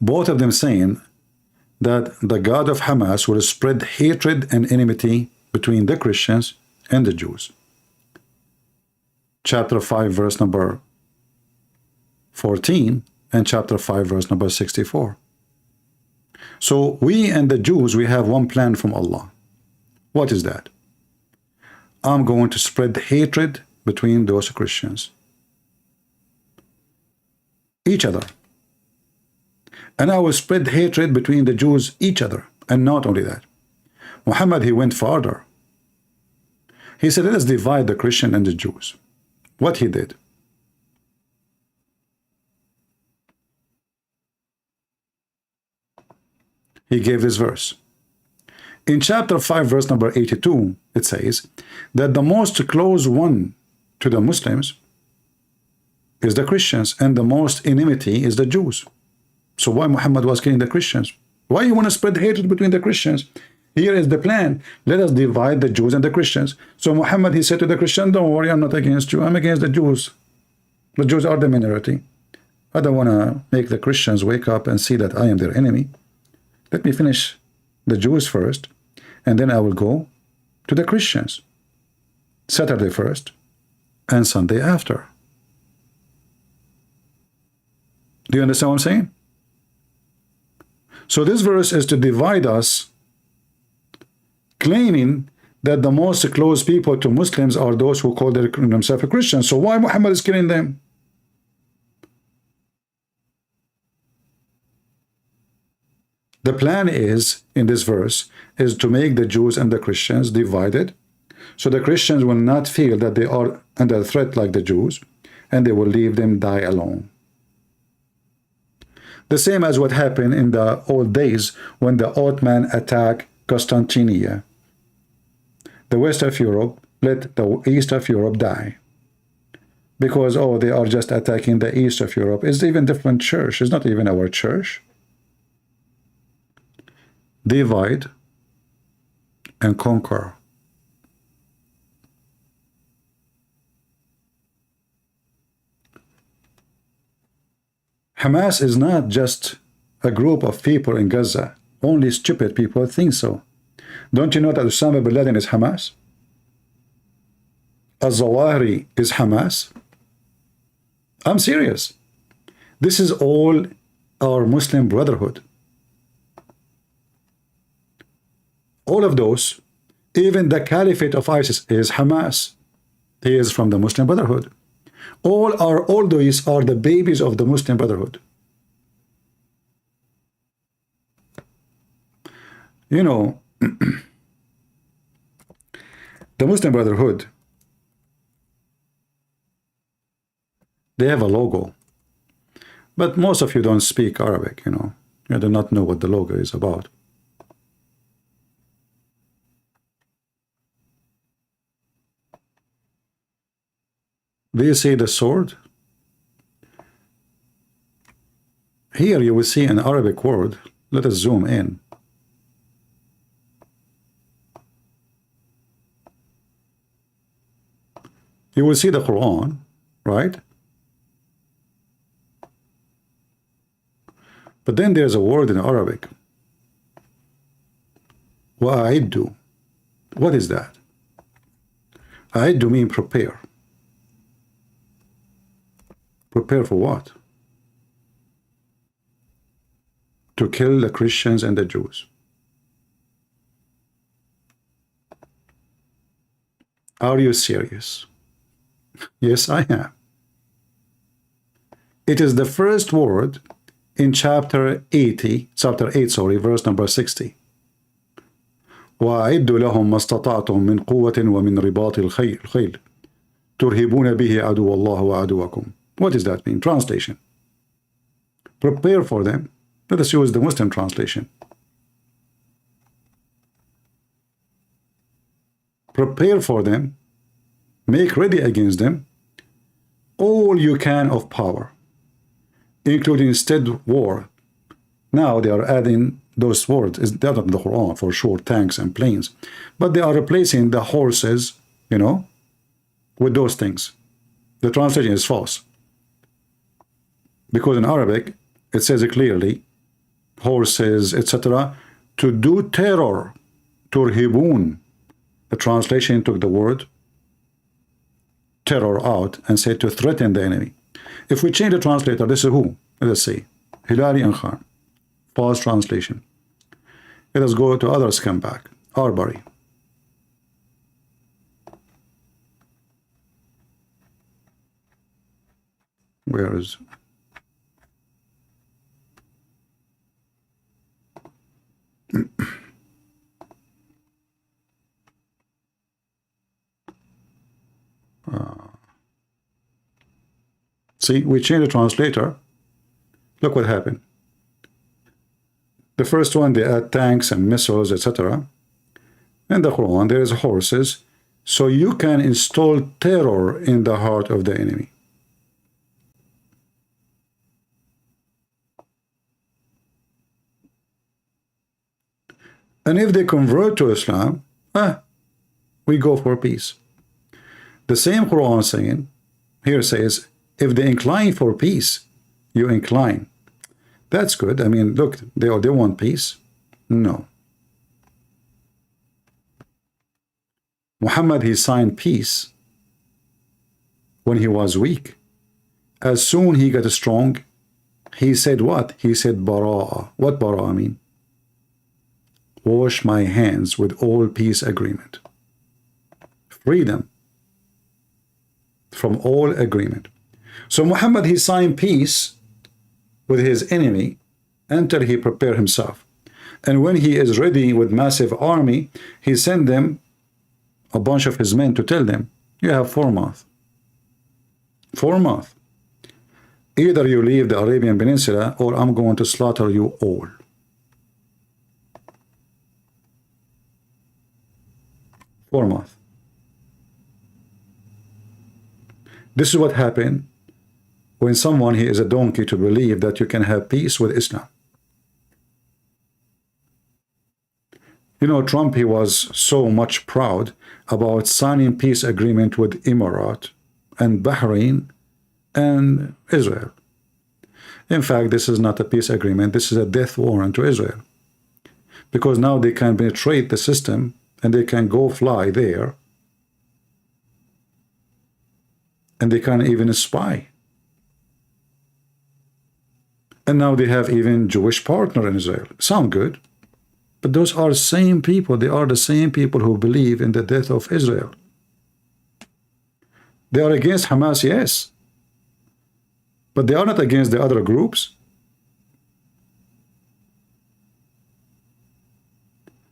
Both of them saying that the God of Hamas will spread hatred and enmity between the Christians and the Jews. Chapter 5, verse number 14, and chapter 5, verse number 64. So we and the Jews, we have one plan from Allah. What is that? I'm going to spread hatred between those Christians. Each other. And I will spread hatred between the Jews, each other. And not only that. Muhammad, he went farther. He said, let us divide the Christian and the Jews. What he did? He gave this verse. In chapter 5, verse number 82, it says that the most close one to the Muslims is the Christians, and the most enmity is the Jews. So why Muhammad was killing the Christians? Why you want to spread hatred between the Christians? Here is the plan. Let us divide the Jews and the Christians. So Muhammad, he said to the Christian, don't worry, I'm not against you. I'm against the Jews. The Jews are the minority. I don't want to make the Christians wake up and see that I am their enemy. Let me finish the Jews first, and then I will go to the Christians. Saturday first and Sunday after. Do you understand what I'm saying? So this verse is to divide us, claiming that the most close people to Muslims are those who call themselves Christians. So why Muhammad is killing them? The plan is, in this verse, is to make the Jews and the Christians divided, so the Christians will not feel that they are under threat like the Jews, and they will leave them die alone. The same as what happened in the old days when the Ottoman attacked Constantinople. The west of Europe let the east of Europe die. Because, oh, they are just attacking the east of Europe. It's even different church. It's not even our church. Divide and conquer. Hamas is not just a group of people in Gaza. Only stupid people think so. Don't you know that Osama bin Laden is Hamas? Al-Zawahiri is Hamas? I'm serious. This is all our Muslim Brotherhood. All of those, even the Caliphate of ISIS is Hamas. He is from the Muslim Brotherhood. All these are the babies of the Muslim Brotherhood. You know, the Muslim Brotherhood, they have a logo, but most of you don't speak Arabic, you know. You do not know what the logo is about. Do you see the sword? Here you will see an Arabic word. Let us zoom in. You will see the Quran, right? But then there's a word in Arabic. Wa'iddu. What is that? A'iddu means prepare. Prepare for what? To kill the Christians and the Jews. Are you serious? Yes, I am. It is the first word in chapter 8, verse number 60. وَأَعِدُّوا لَهُمْ مَا اسْتَطَعْتُم مِّن قُوَّةٍ وَمِن رِبَاطِ الْخَيْلِ تُرْهِبُونَ بِهِ عَدُوَّ اللَّهِ وَعَدُوَّكُمْ. What does that mean? Translation. Prepare for them. Let us use the Muslim translation. Prepare for them. Make ready against them all you can of power, including stead war. Now they are adding those words. It's not in the Quran for sure, tanks and planes, but they are replacing the horses, you know, with those things. The translation is false. Because in Arabic, it says it clearly, horses, etc., to do terror, turhibun. The translation took the word terror out and said to threaten the enemy. If we change the translator, this is who? Let us see. Hilali and Khan. False translation. Let us go to other scumbag. Arbery. Where is... See, we changed the translator. Look what happened. The first one, they add tanks and missiles, etc. In the Quran, there is horses, so you can install terror in the heart of the enemy. And if they convert to Islam, we go for peace. The same Quran saying, here says, if they incline for peace, you incline. That's good. I mean, look, they want peace. No. Muhammad, he signed peace when he was weak. As soon he got strong, he said what? He said Bara'ah. What Bara'ah mean? Wash my hands with all peace agreement. Freedom from all agreement. So Muhammad, he signed peace with his enemy until he prepared himself. And when he is ready with massive army, he sent them a bunch of his men to tell them, you have 4 months. 4 months. Either you leave the Arabian Peninsula or I'm going to slaughter you all. For a month. This is what happened when someone he is a donkey to believe that you can have peace with Islam. You know, Trump, he was so much proud about signing peace agreement with Emirates and Bahrain and Israel. In fact, this is not a peace agreement. This is a death warrant to Israel. Because now they can penetrate the system and they can go fly there. And they can even spy. And now they have even Jewish partner in Israel. Sound good. But those are the same people. They are the same people who believe in the death of Israel. They are against Hamas, yes. But they are not against the other groups.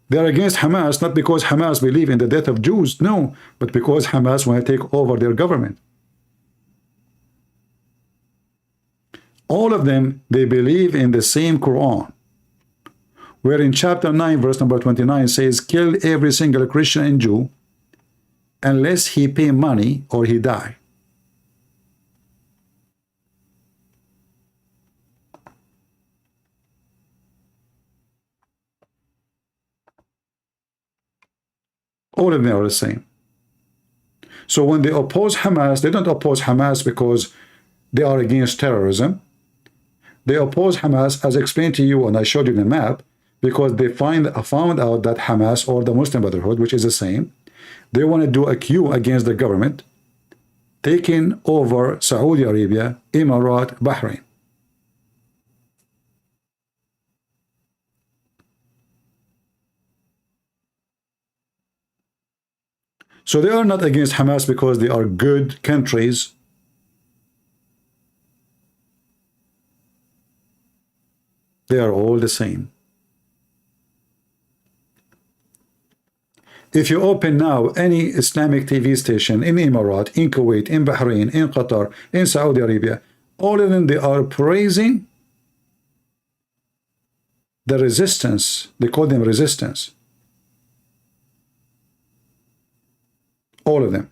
They are against Hamas not because Hamas believe in the death of Jews, no, but because Hamas want to take over their government. All of them, they believe in the same Quran, where in chapter 9, verse number 29 says, kill every single Christian and Jew unless he pay money or he die. All of them are the same. So when they oppose Hamas, they don't oppose Hamas because they are against terrorism. They oppose Hamas, as explained to you, and I showed you the map, because they found out that Hamas, or the Muslim Brotherhood, which is the same, they want to do a coup against the government, taking over Saudi Arabia, Emirates, Bahrain. So they are not against Hamas because they are good countries. They are all the same. If you open now any Islamic TV station in Emirates, in Kuwait, in Bahrain, in Qatar, in Saudi Arabia, all of them, they are praising the resistance. They call them resistance. All of them.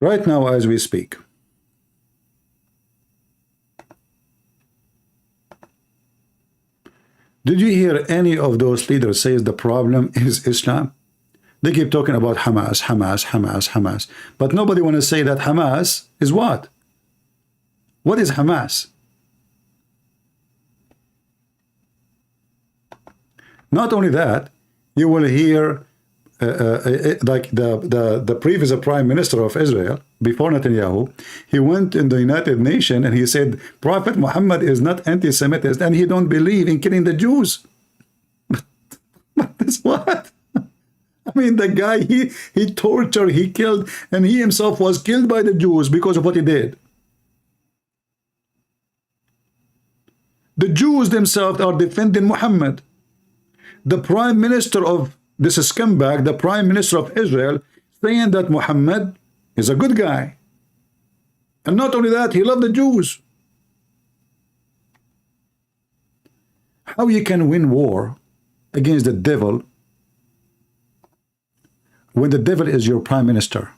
Right now, as we speak, did you hear any of those leaders say the problem is Islam? They keep talking about Hamas, Hamas, Hamas, Hamas. But nobody want to say that Hamas is what? What is Hamas? Not only that, you will hear like the previous prime minister of Israel, before Netanyahu, he went in the United Nations and he said, Prophet Muhammad is not anti-Semitist and he don't believe in killing the Jews. What? I mean, the guy, he tortured, he killed, and he himself was killed by the Jews because of what he did. The Jews themselves are defending Muhammad. The prime minister of this scumbag, the Prime Minister of Israel, saying that Muhammad is a good guy. And not only that, he loved the Jews. How you can win war against the devil when the devil is your prime minister?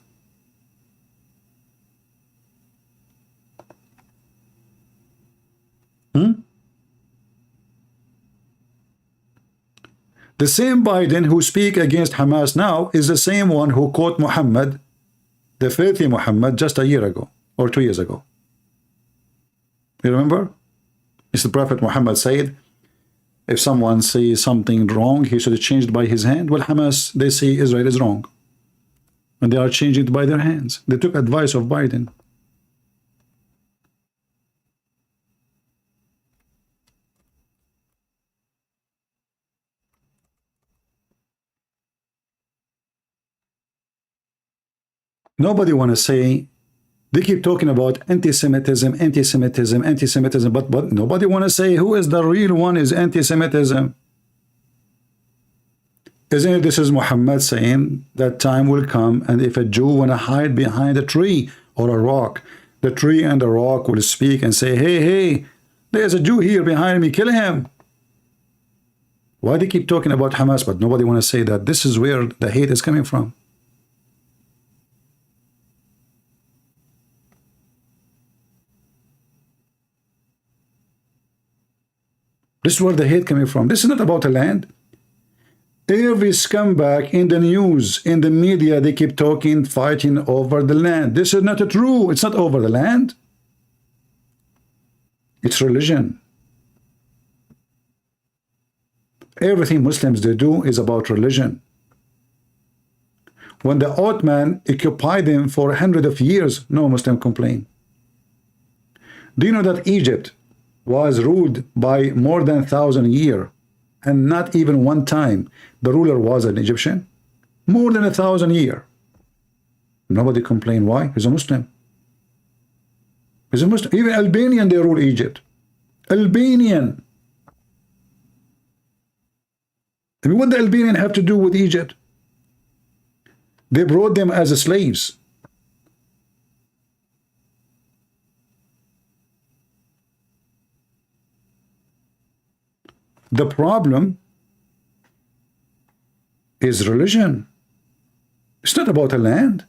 The same Biden who speak against Hamas now is the same one who quote Muhammad, the filthy Muhammad, just a year ago or 2 years ago. You remember? It's the Prophet Muhammad said, if someone sees something wrong, he should change it by his hand. Well, Hamas, they say Israel is wrong. And they are changing it by their hands. They took advice of Biden. Nobody want to say, they keep talking about anti-Semitism, anti-Semitism, anti-Semitism, but nobody want to say who is the real one is anti-Semitism. Isn't it, this is Muhammad saying that time will come, and if a Jew want to hide behind a tree or a rock, the tree and the rock will speak and say, hey, hey, there's a Jew here behind me, kill him. Why they keep talking about Hamas, but nobody want to say that this is where the hate is coming from? This is where the hate coming from. This is not about the land. Every scumbag in the news, in the media, they keep talking, fighting over the land. This is not true. It's not over the land. It's religion. Everything Muslims they do is about religion. When the Ottoman occupied them for hundreds of years, no Muslim complained. Do you know that Egypt was ruled by more than 1,000 years, and not even one time the ruler was an Egyptian? More than 1,000 years. Nobody complained. Why? He's a Muslim. He's a Muslim. Even Albanian, they rule Egypt. Albanian. I mean, what the Albanian have to do with Egypt? They brought them as slaves. The problem is religion. It's not about a land.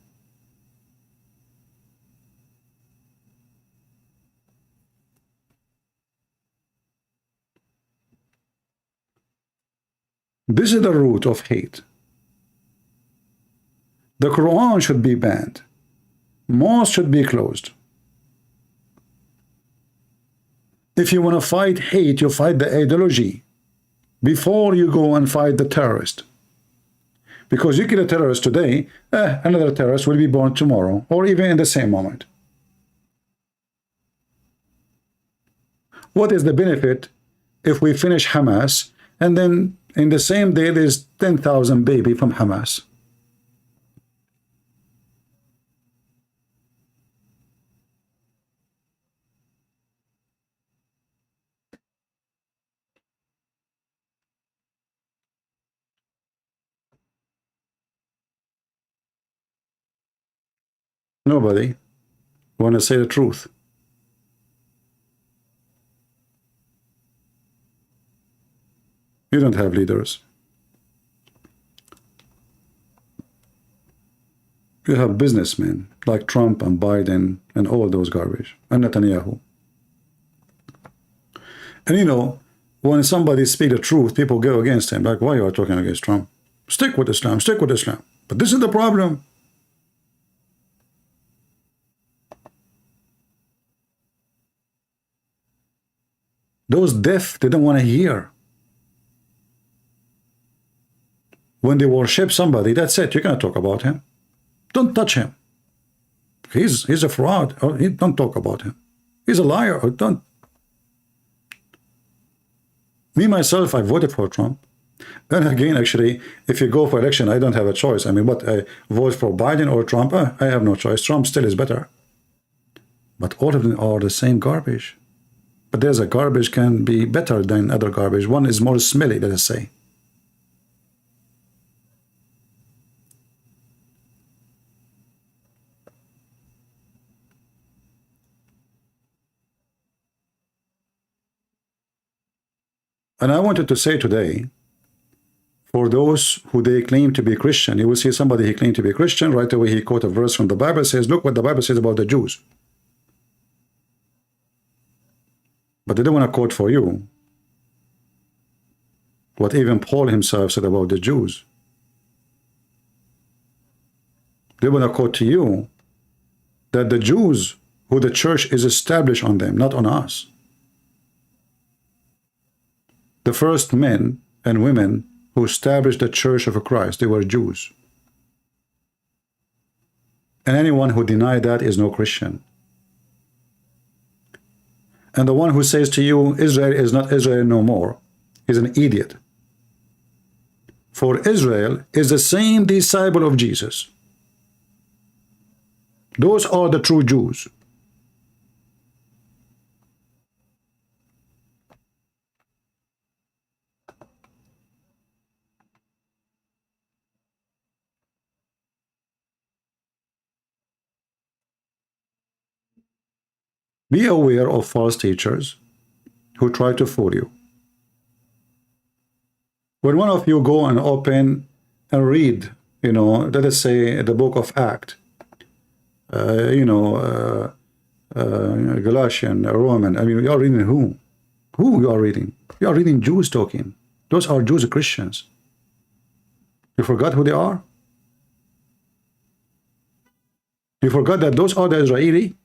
This is the root of hate. The Quran should be banned. Mosques should be closed. If you want to fight hate, you fight the ideology before you go and fight the terrorist. Because you kill a terrorist today, another terrorist will be born tomorrow, or even in the same moment. What is the benefit if we finish Hamas and then in the same day there's 10,000 baby from Hamas? Nobody want to say the truth. You don't have leaders. You have businessmen like Trump and Biden and all those garbage, and Netanyahu. And you know, when somebody speaks the truth, people go against him. Like, why are you talking against Trump? Stick with Islam, stick with Islam. But this is the problem. Those deaf, they don't want to hear. When they worship somebody, that's it. You cannot talk about him. Don't touch him. He's a fraud. Or don't talk about him. He's a liar. Or don't. Me, myself, I voted for Trump. Then again, actually, if you go for election, I don't have a choice. I mean, what, I vote for Biden or Trump? I have no choice. Trump still is better. But all of them are the same garbage. But there's a garbage can be better than other garbage. One is more smelly, let us say. And I wanted to say today, for those who they claim to be Christian, you will see somebody he claimed to be Christian, right away he quote a verse from the Bible, says, look what the Bible says about the Jews. But they don't want to quote for you what even Paul himself said about the Jews. They want to quote to you that the Jews, who the church is established on them, not on us. The first men and women who established the church of Christ, they were Jews. And anyone who denied that is no Christian. And the one who says to you, Israel is not Israel no more, is an idiot. For Israel is the same disciple of Jesus. Those are the true Jews. Be aware of false teachers who try to fool you. When one of you go and open and read, let us say the book of Acts, Galatian, Roman, I mean, you are reading who? Who you are reading? You are reading Jews talking. Those are Jews Christians. You forgot who they are? You forgot that those are the Israeli?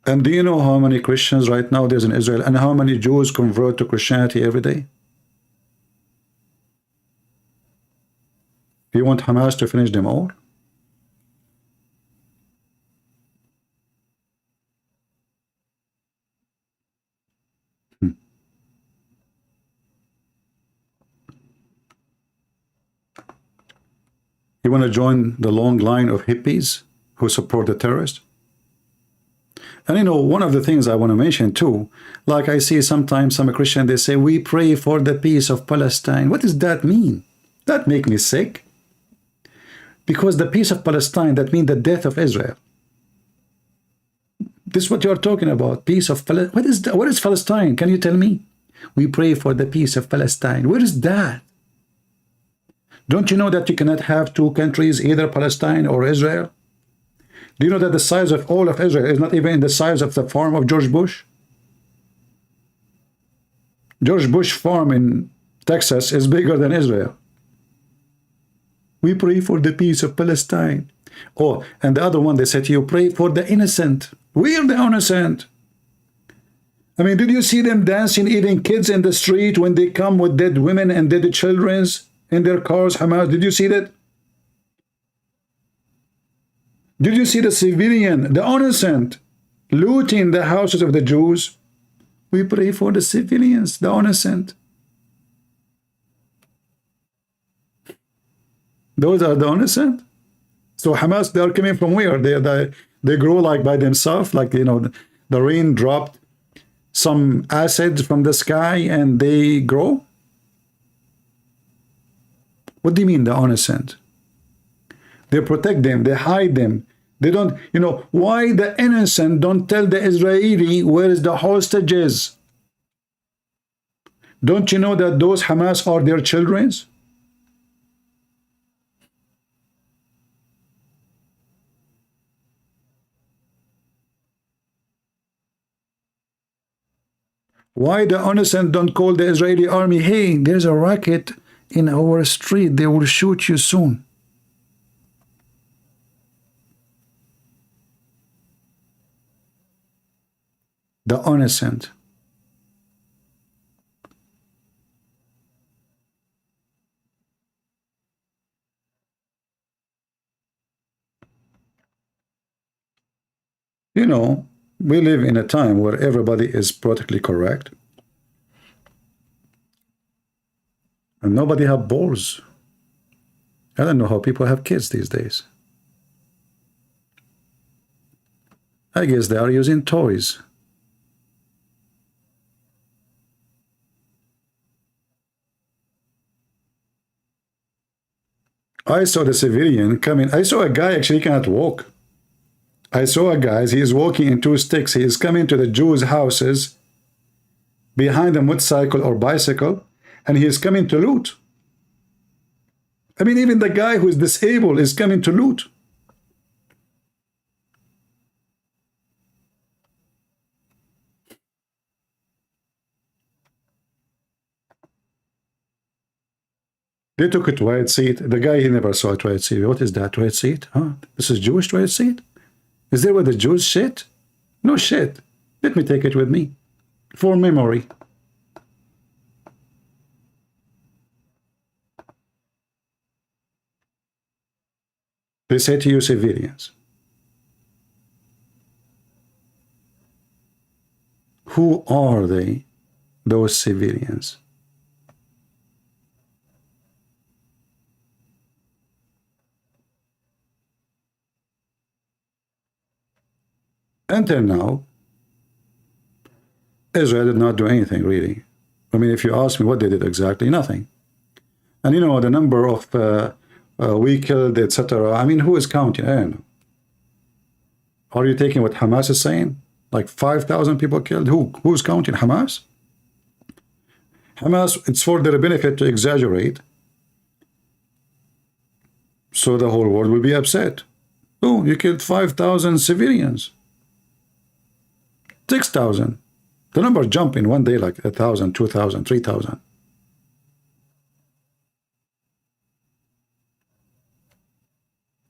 And do you know how many Christians right now there's in Israel and how many Jews convert to Christianity every day? Do you want Hamas to finish them all? You want to join the long line of hippies who support the terrorists? And one of the things I want to mention too, like I see sometimes some Christian, they say, we pray for the peace of Palestine. What does that mean? That make me sick. Because the peace of Palestine, that means the death of Israel. This is what you're talking about, peace of Palestine. What is Palestine? Can you tell me? We pray for the peace of Palestine. Where is that? Don't you know that you cannot have two countries, either Palestine or Israel? Do you know that the size of all of Israel is not even the size of the farm of George Bush? George Bush farm in Texas is bigger than Israel. We pray for the peace of Palestine. Oh, and the other one, they said to you, pray for the innocent. We are the innocent. I mean, did you see them dancing, eating kids in the street when they come with dead women and dead children in their cars, Hamas? Did you see that? Did you see the civilian, the innocent, looting the houses of the Jews? We pray for the civilians, the innocent. Those are the innocent. So Hamas, they are coming from where? They grow like by themselves, like, the rain dropped some acid from the sky and they grow? What do you mean, the innocent? They protect them, they hide them. They don't, why the innocent don't tell the Israeli where is the hostages? Don't you know that those Hamas are their children's? Why the innocent don't call the Israeli army, hey, there's a rocket in our street, they will shoot you soon. The innocent. We live in a time where everybody is politically correct. And nobody have balls. I don't know how people have kids these days. I guess they are using toys. I saw the civilian coming. I saw a guy actually cannot walk. I saw a guy, he is walking in two sticks. He is coming to the Jews' houses behind a motorcycle or bicycle, and he is coming to loot. I mean, even the guy who is disabled is coming to loot. They took a toilet seat. The guy, he never saw a toilet seat. What is that toilet seat? Huh? This is Jewish toilet seat? Is there where the Jews shit? No shit. Let me take it with me. For memory. They say to you civilians. Who are they, those civilians? Until now, Israel did not do anything, really. I mean, if you ask me what they did exactly, nothing. And you know, the number of we killed, etc. I mean, who is counting? I don't know. Are you taking what Hamas is saying? Like 5,000 people killed? Who's counting? Hamas? Hamas, it's for their benefit to exaggerate, so the whole world will be upset. Oh, you killed 5,000 civilians. 6,000. The number jump in one day like 1,000, 2,000, 3,000.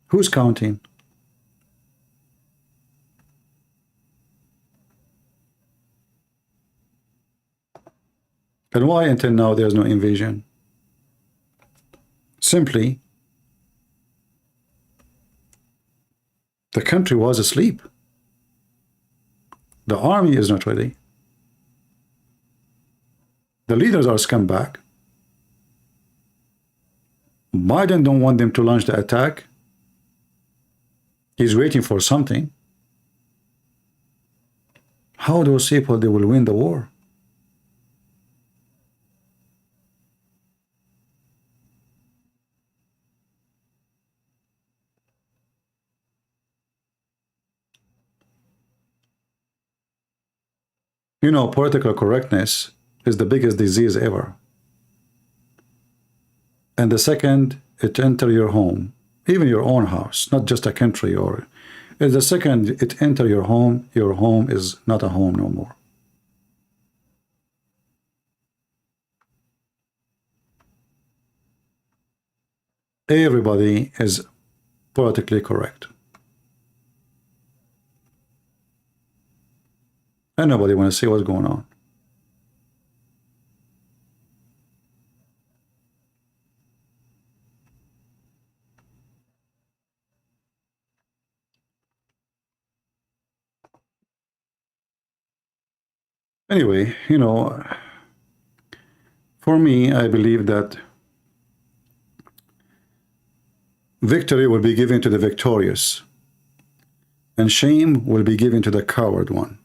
Who's counting? And why until now there's no invasion? Simply, the country was asleep. The army is not ready. The leaders are scumbag. Biden don't want them to launch the attack. He's waiting for something. How those people, they will win the war? You know, political correctness is the biggest disease ever. And the second it enter your home, even your own house, not just a country, or the second it enter your home is not a home no more. Everybody is politically correct. And nobody wants to see what's going on. Anyway, you know, for me, I believe that victory will be given to the victorious, and shame will be given to the coward one.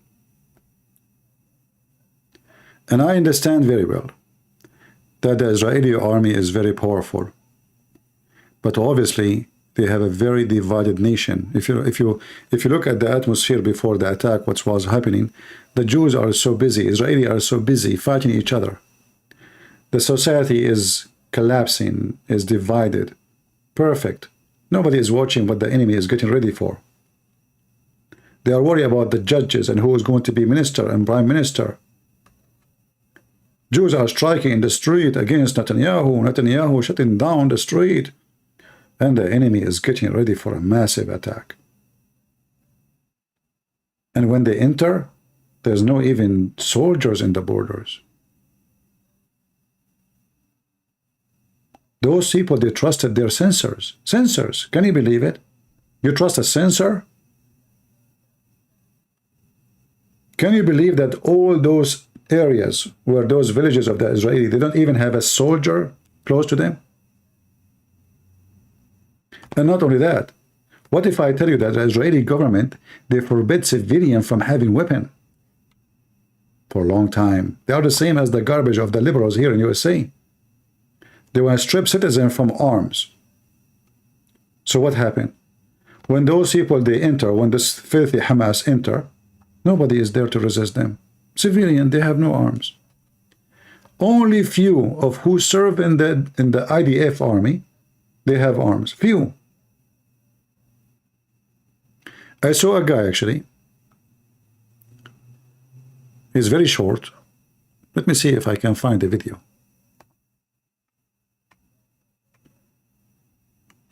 And I understand very well that the Israeli army is very powerful, but obviously they have a very divided nation. If you look at the atmosphere before the attack, what was happening, the Jews are so busy, Israelis are so busy fighting each other. The society is collapsing, is divided. Perfect. Nobody is watching what the enemy is getting ready for. They are worried about the judges and who is going to be minister and prime minister. Jews are striking in the street against Netanyahu. Netanyahu shutting down the street. And the enemy is getting ready for a massive attack. And when they enter, there's no even soldiers in the borders. Those people, they trusted their censors. Censors, can you believe it? You trust a censor? Can you believe that all those areas where those villages of the Israeli, they don't even have a soldier close to them? And not only that, what if I tell you that the Israeli government, they forbid civilians from having weapons for a long time? They are the same as the garbage of the liberals here in USA. They want to strip citizens from arms. So what happened? When those people, they enter, when this filthy Hamas enter, nobody is there to resist them. Civilian, they have no arms. Only few of who serve in the IDF army, they have arms. Few. I saw a guy actually. He's very short. Let me see if I can find the video.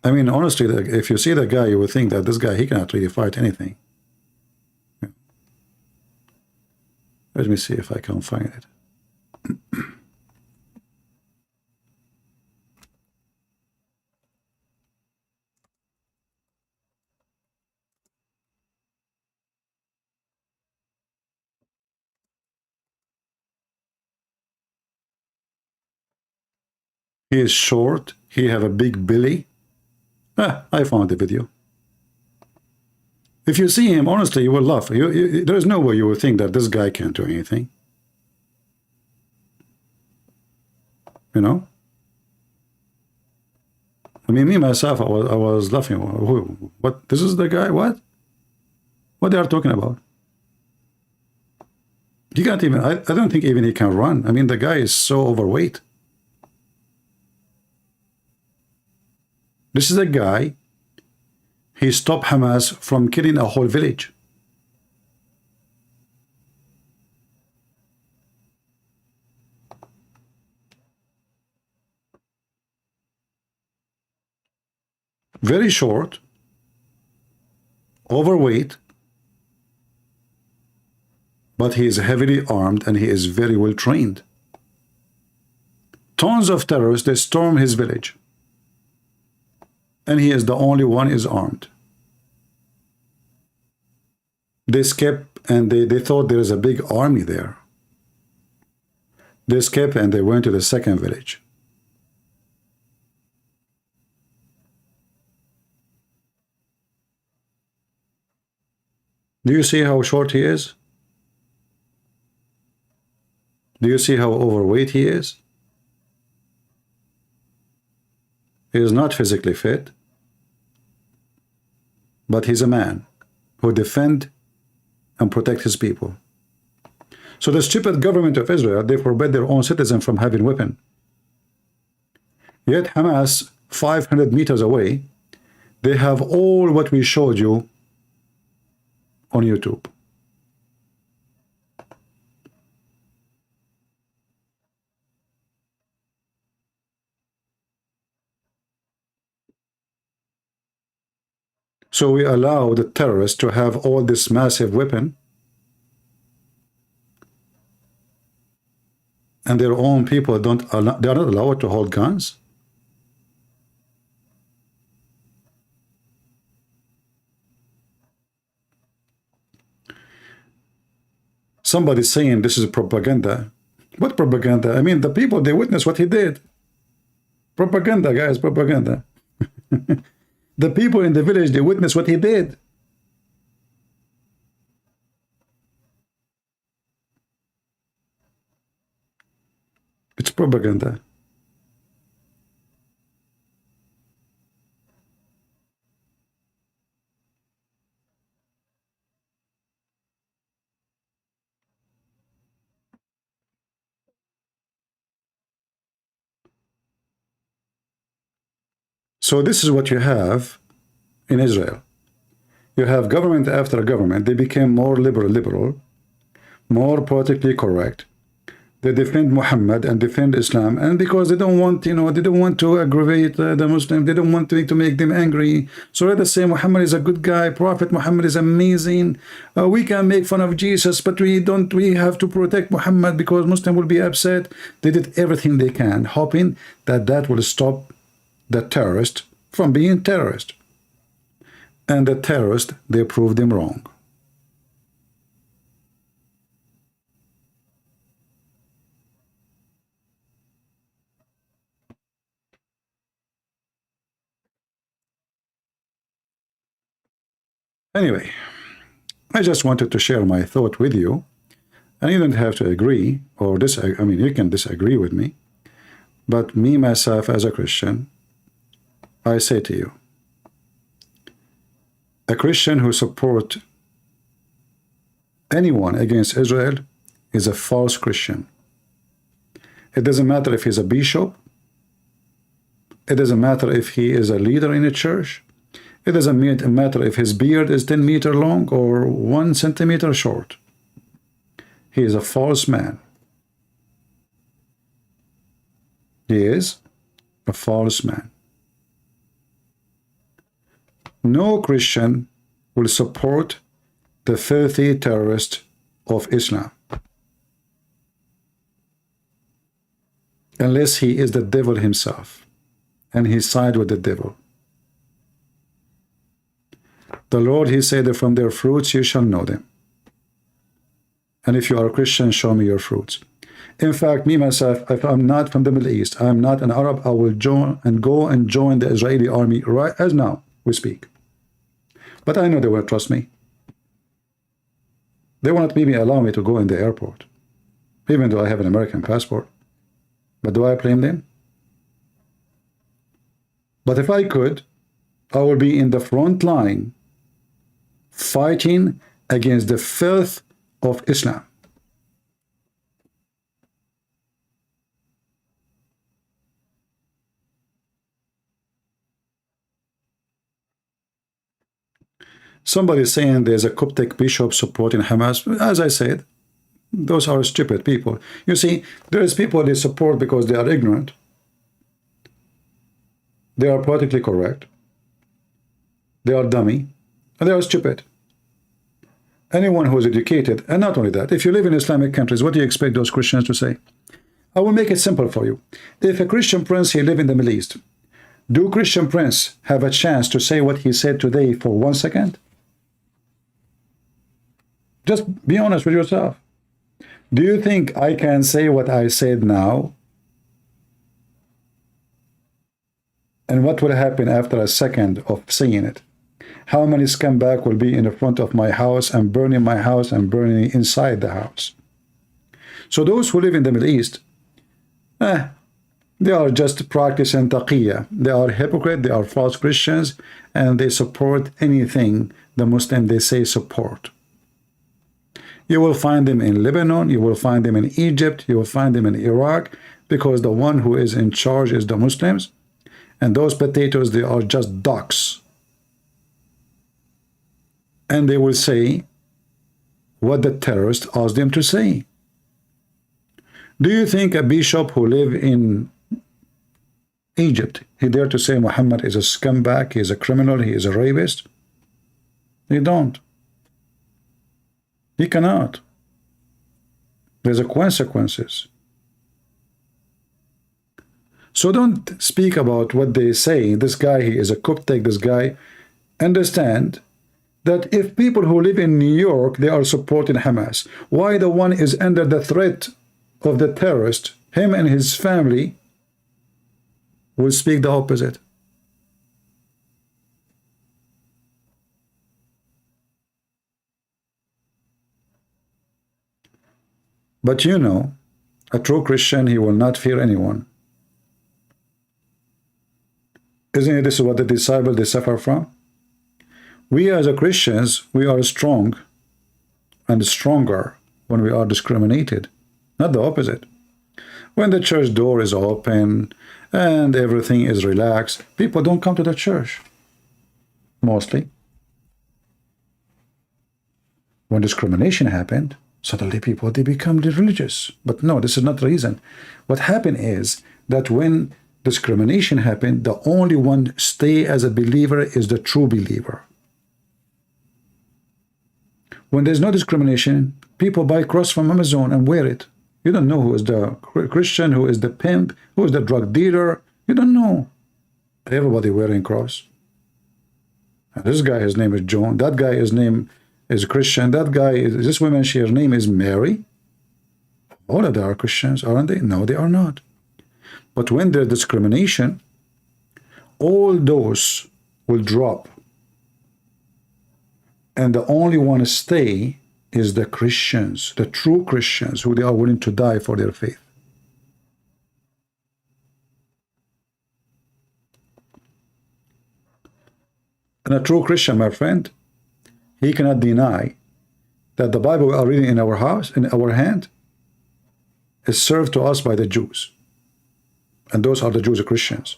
I mean, honestly, if you see the guy, you would think that this guy, he cannot really fight anything. Let me see if I can find it. He is short. He have a big belly. I found the video. If you see him, honestly, you will laugh. There is no way you will think that this guy can't do anything. You know? I mean, me, myself, I was laughing. What? This is the guy? What? What they are talking about? He can't even, I don't think even he can run. I mean, the guy is so overweight. This is a guy, he stopped Hamas from killing a whole village. Very short, overweight, but he is heavily armed and he is very well trained. Tons of terrorists, they storm his village. And he is the only one is armed. They escaped and they thought there is a big army there. They escaped and they went to the second village. Do you see how short he is? Do you see how overweight he is? He is not physically fit, but he's a man who defend and protect his people. So the stupid government of Israel, they forbid their own citizens from having weapon. Yet Hamas, 500 meters away, they have all what we showed you on YouTube. So we allow the terrorists to have all this massive weapon, and their own people they are not allowed to hold guns. Somebody saying this is propaganda. What propaganda? I mean, the people, they witness what he did. Propaganda, guys, propaganda. The people in the village, they witness what he did. It's propaganda. So this is what you have in Israel. You have government after government. They became more liberal, more politically correct. They defend Muhammad and defend Islam, and because they don't want, they don't want to aggravate the Muslims, they don't want to make them angry. So let us say Muhammad is a good guy, Prophet Muhammad is amazing. We can make fun of Jesus, but we have to protect Muhammad because Muslim will be upset. They did everything they can, hoping that that will stop the terrorist from being terrorist. And the terrorists, they proved them wrong. Anyway, I just wanted to share my thought with you, and you don't have to agree or disagree. I mean, you can disagree with me, but me, myself, as a Christian, I say to you, A Christian who supports anyone against Israel is a false Christian. It doesn't matter if he's a bishop. It doesn't matter if he is a leader in a church. It doesn't matter if his beard is 10 meters long or 1 centimeter short. He is a false man. He is a false man. No Christian will support the filthy terrorist of Islam unless he is the devil himself and he side with the devil. The Lord, he said that from their fruits you shall know them. And if you are a Christian, show me your fruits. In fact, me myself, if I'm not from the Middle East, I'm not an Arab, I will go and join the Israeli army right as now we speak. But I know they won't trust me. They won't maybe allow me to go in the airport, even though I have an American passport. But do I blame them? But if I could, I will be in the front line fighting against the filth of Islam. Somebody is saying there's a Coptic bishop supporting Hamas. As I said, those are stupid people. You see, there's people they support because they are ignorant. They are politically correct. They are dummy. And they are stupid. Anyone who is educated, and not only that, if you live in Islamic countries, what do you expect those Christians to say? I will make it simple for you. If a Christian prince here live in the Middle East, do Christian prince have a chance to say what he said today for 1 second? Just be honest with yourself. Do you think I can say what I said now? And what will happen after a second of saying it? How many scumbag will be in the front of my house and burning my house and burning inside the house? So those who live in the Middle East, they are just practicing taqiyya. They are hypocrite, they are false Christians, and they support anything the Muslim they say support. You will find them in Lebanon, you will find them in Egypt, you will find them in Iraq, because the one who is in charge is the Muslims. And those potatoes, they are just ducks. And they will say what the terrorists asked them to say. Do you think a bishop who live in Egypt, he dare to say Muhammad is a scumbag, he is a criminal, he is a rapist? They don't. He cannot. There's a consequences. So don't speak about what they say. This guy, he is a Coptic, this guy. Understand that if people who live in New York, they are supporting Hamas, why the one is under the threat of the terrorist, him and his family, will speak the opposite? But you know, a true Christian, he will not fear anyone. Isn't it this is what the disciples, they suffer from? We as a Christians, we are strong and stronger when we are discriminated, not the opposite. When the church door is open and everything is relaxed, people don't come to the church, mostly. When discrimination happened, suddenly people, they become religious. But no, this is not the reason. What happened is that when discrimination happened, the only one stay as a believer is the true believer. When there's no discrimination, people buy cross from Amazon and wear it. You don't know who is the Christian, who is the pimp, who is the drug dealer. You don't know. Everybody wearing cross. And this guy, his name is John. That guy, his name is Christian. That guy, this woman, her name is Mary. All of them are Christians, aren't they? No, they are not. But when there's discrimination, all those will drop. And the only one to stay is the Christians, the true Christians, who they are willing to die for their faith. And a true Christian, my friend, he cannot deny that the Bible we are reading in our house, in our hand, is served to us by the Jews. And those are the Jews and Christians.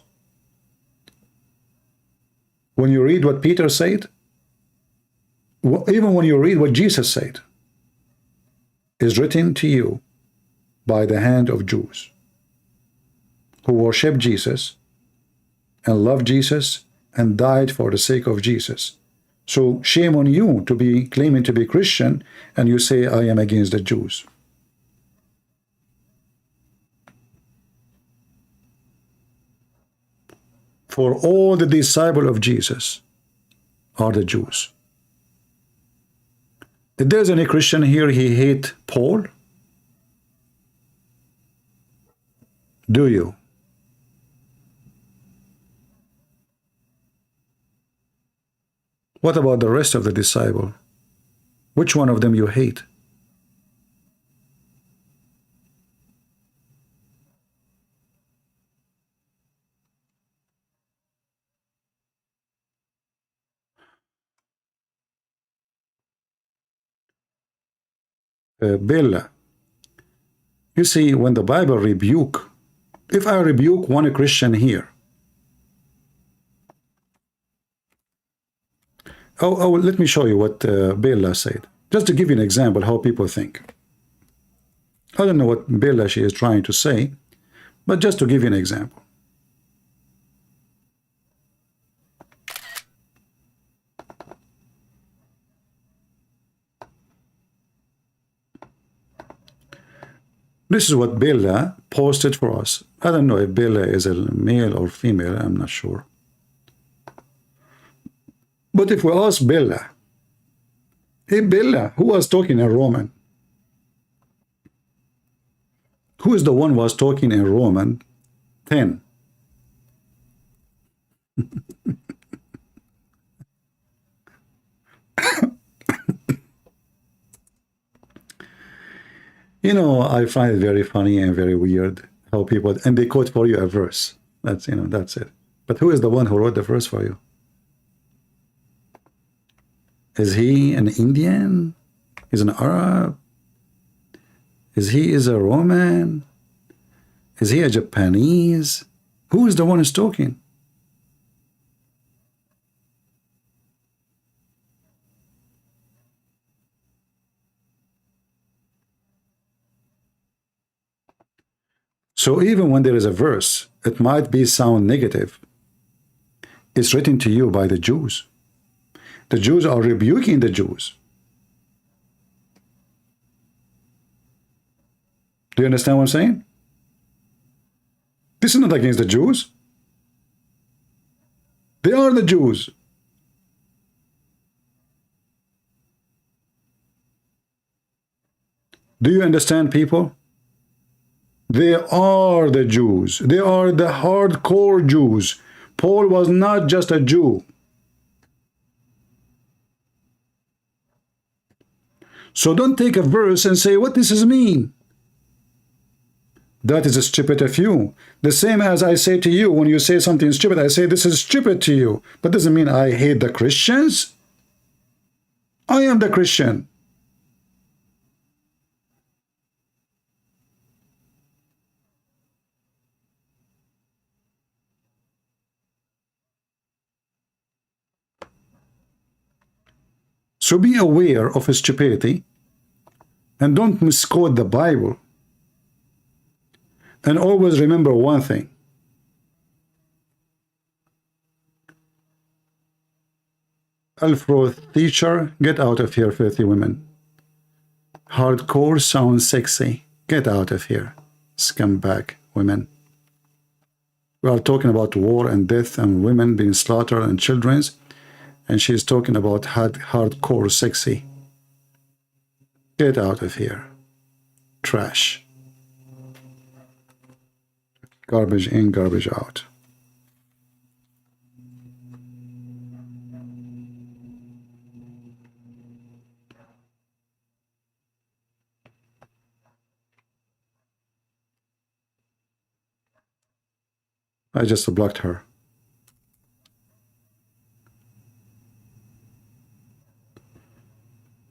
When you read what Peter said, even when you read what Jesus said, is written to you by the hand of Jews who worship Jesus and love Jesus and died for the sake of Jesus. So shame on you to be claiming to be Christian and you say, I am against the Jews. For all the disciples of Jesus are the Jews. If there's any Christian here, he hate Paul? Do you? What about the rest of the disciple? Which one of them you hate? Bill, you see, when the Bible rebuke, if I rebuke one Christian here, let me show you what Bella said, just to give you an example how people think. I don't know what Bella she is trying to say, but just to give you an example. This is what Bella posted for us. I don't know if Bella is a male or female, I'm not sure. But if we ask Bella, hey Bella, who was talking in Roman? Who is the one who was talking in Roman 10? You know, I find it very funny and very weird how people, and they quote for you a verse. That's, you know, that's it. But who is the one who wrote the verse for you? Is he an Indian? Is an Arab? Is he a Roman? Is he a Japanese? Who is the one who's talking? So even when there is a verse, it might be sound negative. It's written to you by the Jews. The Jews are rebuking the Jews. Do you understand what I'm saying? This is not against the Jews. They are the Jews. Do you understand, people? They are the Jews. They are the hardcore Jews. Paul was not just a Jew. So don't take a verse and say, what does this mean? That is stupid of you. The same as I say to you, when you say something stupid, I say this is stupid to you. But doesn't mean I hate the Christians. I am the Christian. So be aware of his stupidity and don't misquote the Bible. And always remember one thing. Alfro teacher, get out of here, filthy women. Hardcore sounds sexy. Get out of here, scumbag women. We are talking about war and death and women being slaughtered and children's. And she's talking about hardcore sexy. Get out of here. Trash. Garbage in, garbage out. I just blocked her.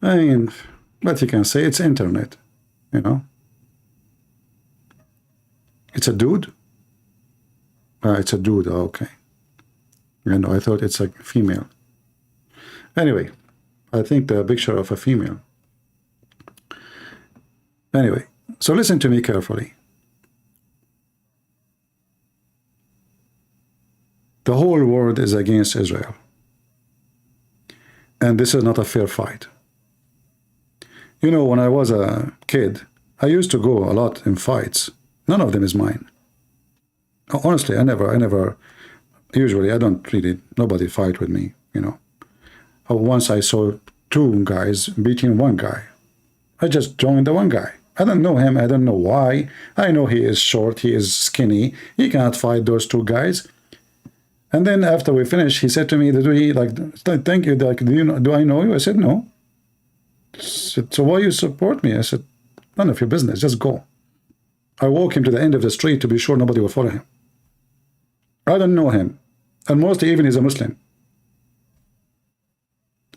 I mean, what you can say, it's internet, you know. It's a dude? It's a dude, okay. You know, I thought it's a female. Anyway, I think the picture of a female. Anyway, so listen to me carefully. The whole world is against Israel. And this is not a fair fight. You know, when I was a kid, I used to go a lot in fights. None of them is mine. Honestly, usually I don't really, nobody fight with me, you know. Once I saw two guys beating one guy. I just joined the one guy. I don't know him, I don't know why. I know he is short, he is skinny. He cannot fight those two guys. And then after we finished, he said to me, thank you, like, do I know you? I said, no. He said, so why you support me? I said, none of your business, just go. I walk him to the end of the street to be sure nobody will follow him. I don't know him. And mostly even he's a Muslim.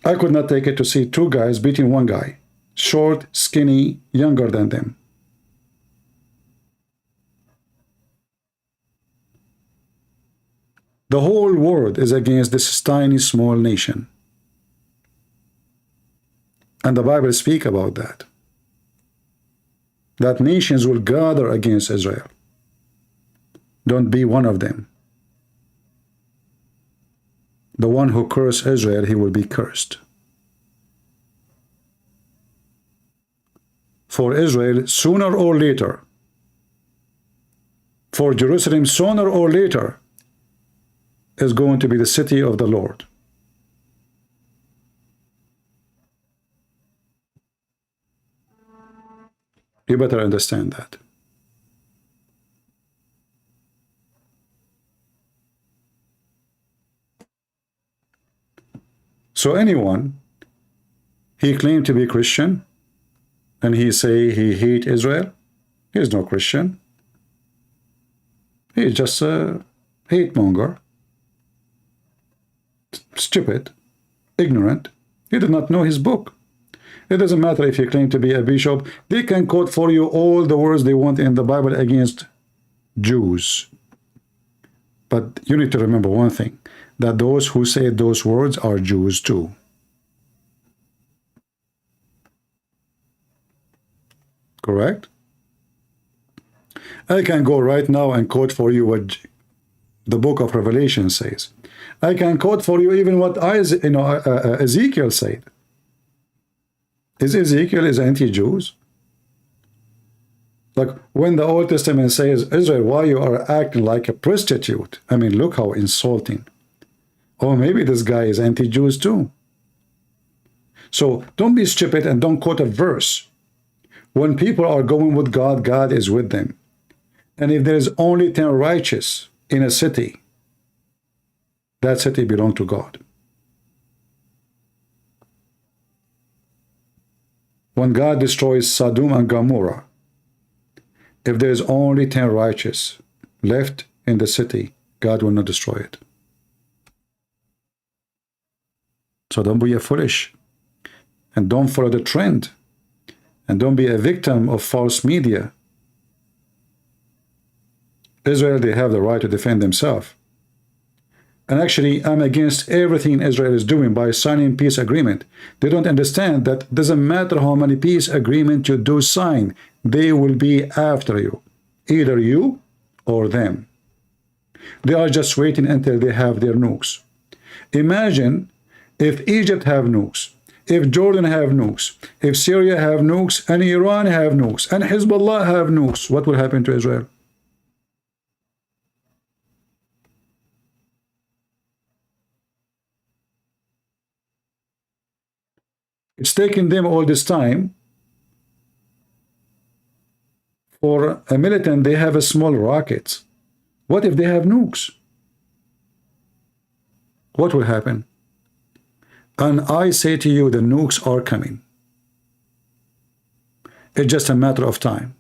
I could not take it to see two guys beating one guy. Short, skinny, younger than them. The whole world is against this tiny, small nation. And the Bible speaks about that. That nations will gather against Israel. Don't be one of them. The one who curses Israel, he will be cursed. For Israel, sooner or later, for Jerusalem, sooner or later, is going to be the city of the Lord. You better understand that. So anyone, he claimed to be Christian, and he say he hate Israel, he is no Christian. He is just a hate monger. Stupid, ignorant. He did not know his book. It doesn't matter if you claim to be a bishop. They can quote for you all the words they want in the Bible against Jews. But you need to remember one thing, that those who say those words are Jews too. Correct? I can go right now and quote for you what the book of Revelation says. I can quote for you even what Ezekiel said. Is Ezekiel is anti-Jews? Like when the Old Testament says, Israel, why you are acting like a prostitute? I mean, look how insulting. Or maybe this guy is anti-Jews too. So don't be stupid and don't quote a verse. When people are going with God, God is with them. And if there is only 10 righteous in a city, that city belongs to God. When God destroys Sodom and Gomorrah, if there is only 10 righteous left in the city, God will not destroy it. So don't be foolish. And don't follow the trend. And don't be a victim of false media. Israel, they have the right to defend themselves. And actually, I'm against everything Israel is doing by signing peace agreement. They don't understand that it doesn't matter how many peace agreements you do sign, they will be after you. Either you or them. They are just waiting until they have their nukes. Imagine if Egypt have nukes, if Jordan have nukes, if Syria have nukes, and Iran have nukes, and Hezbollah have nukes, what will happen to Israel? It's taken them all this time. For a militant, they have a small rockets. What if they have nukes? What will happen? And I say to you, the nukes are coming. It's just a matter of time.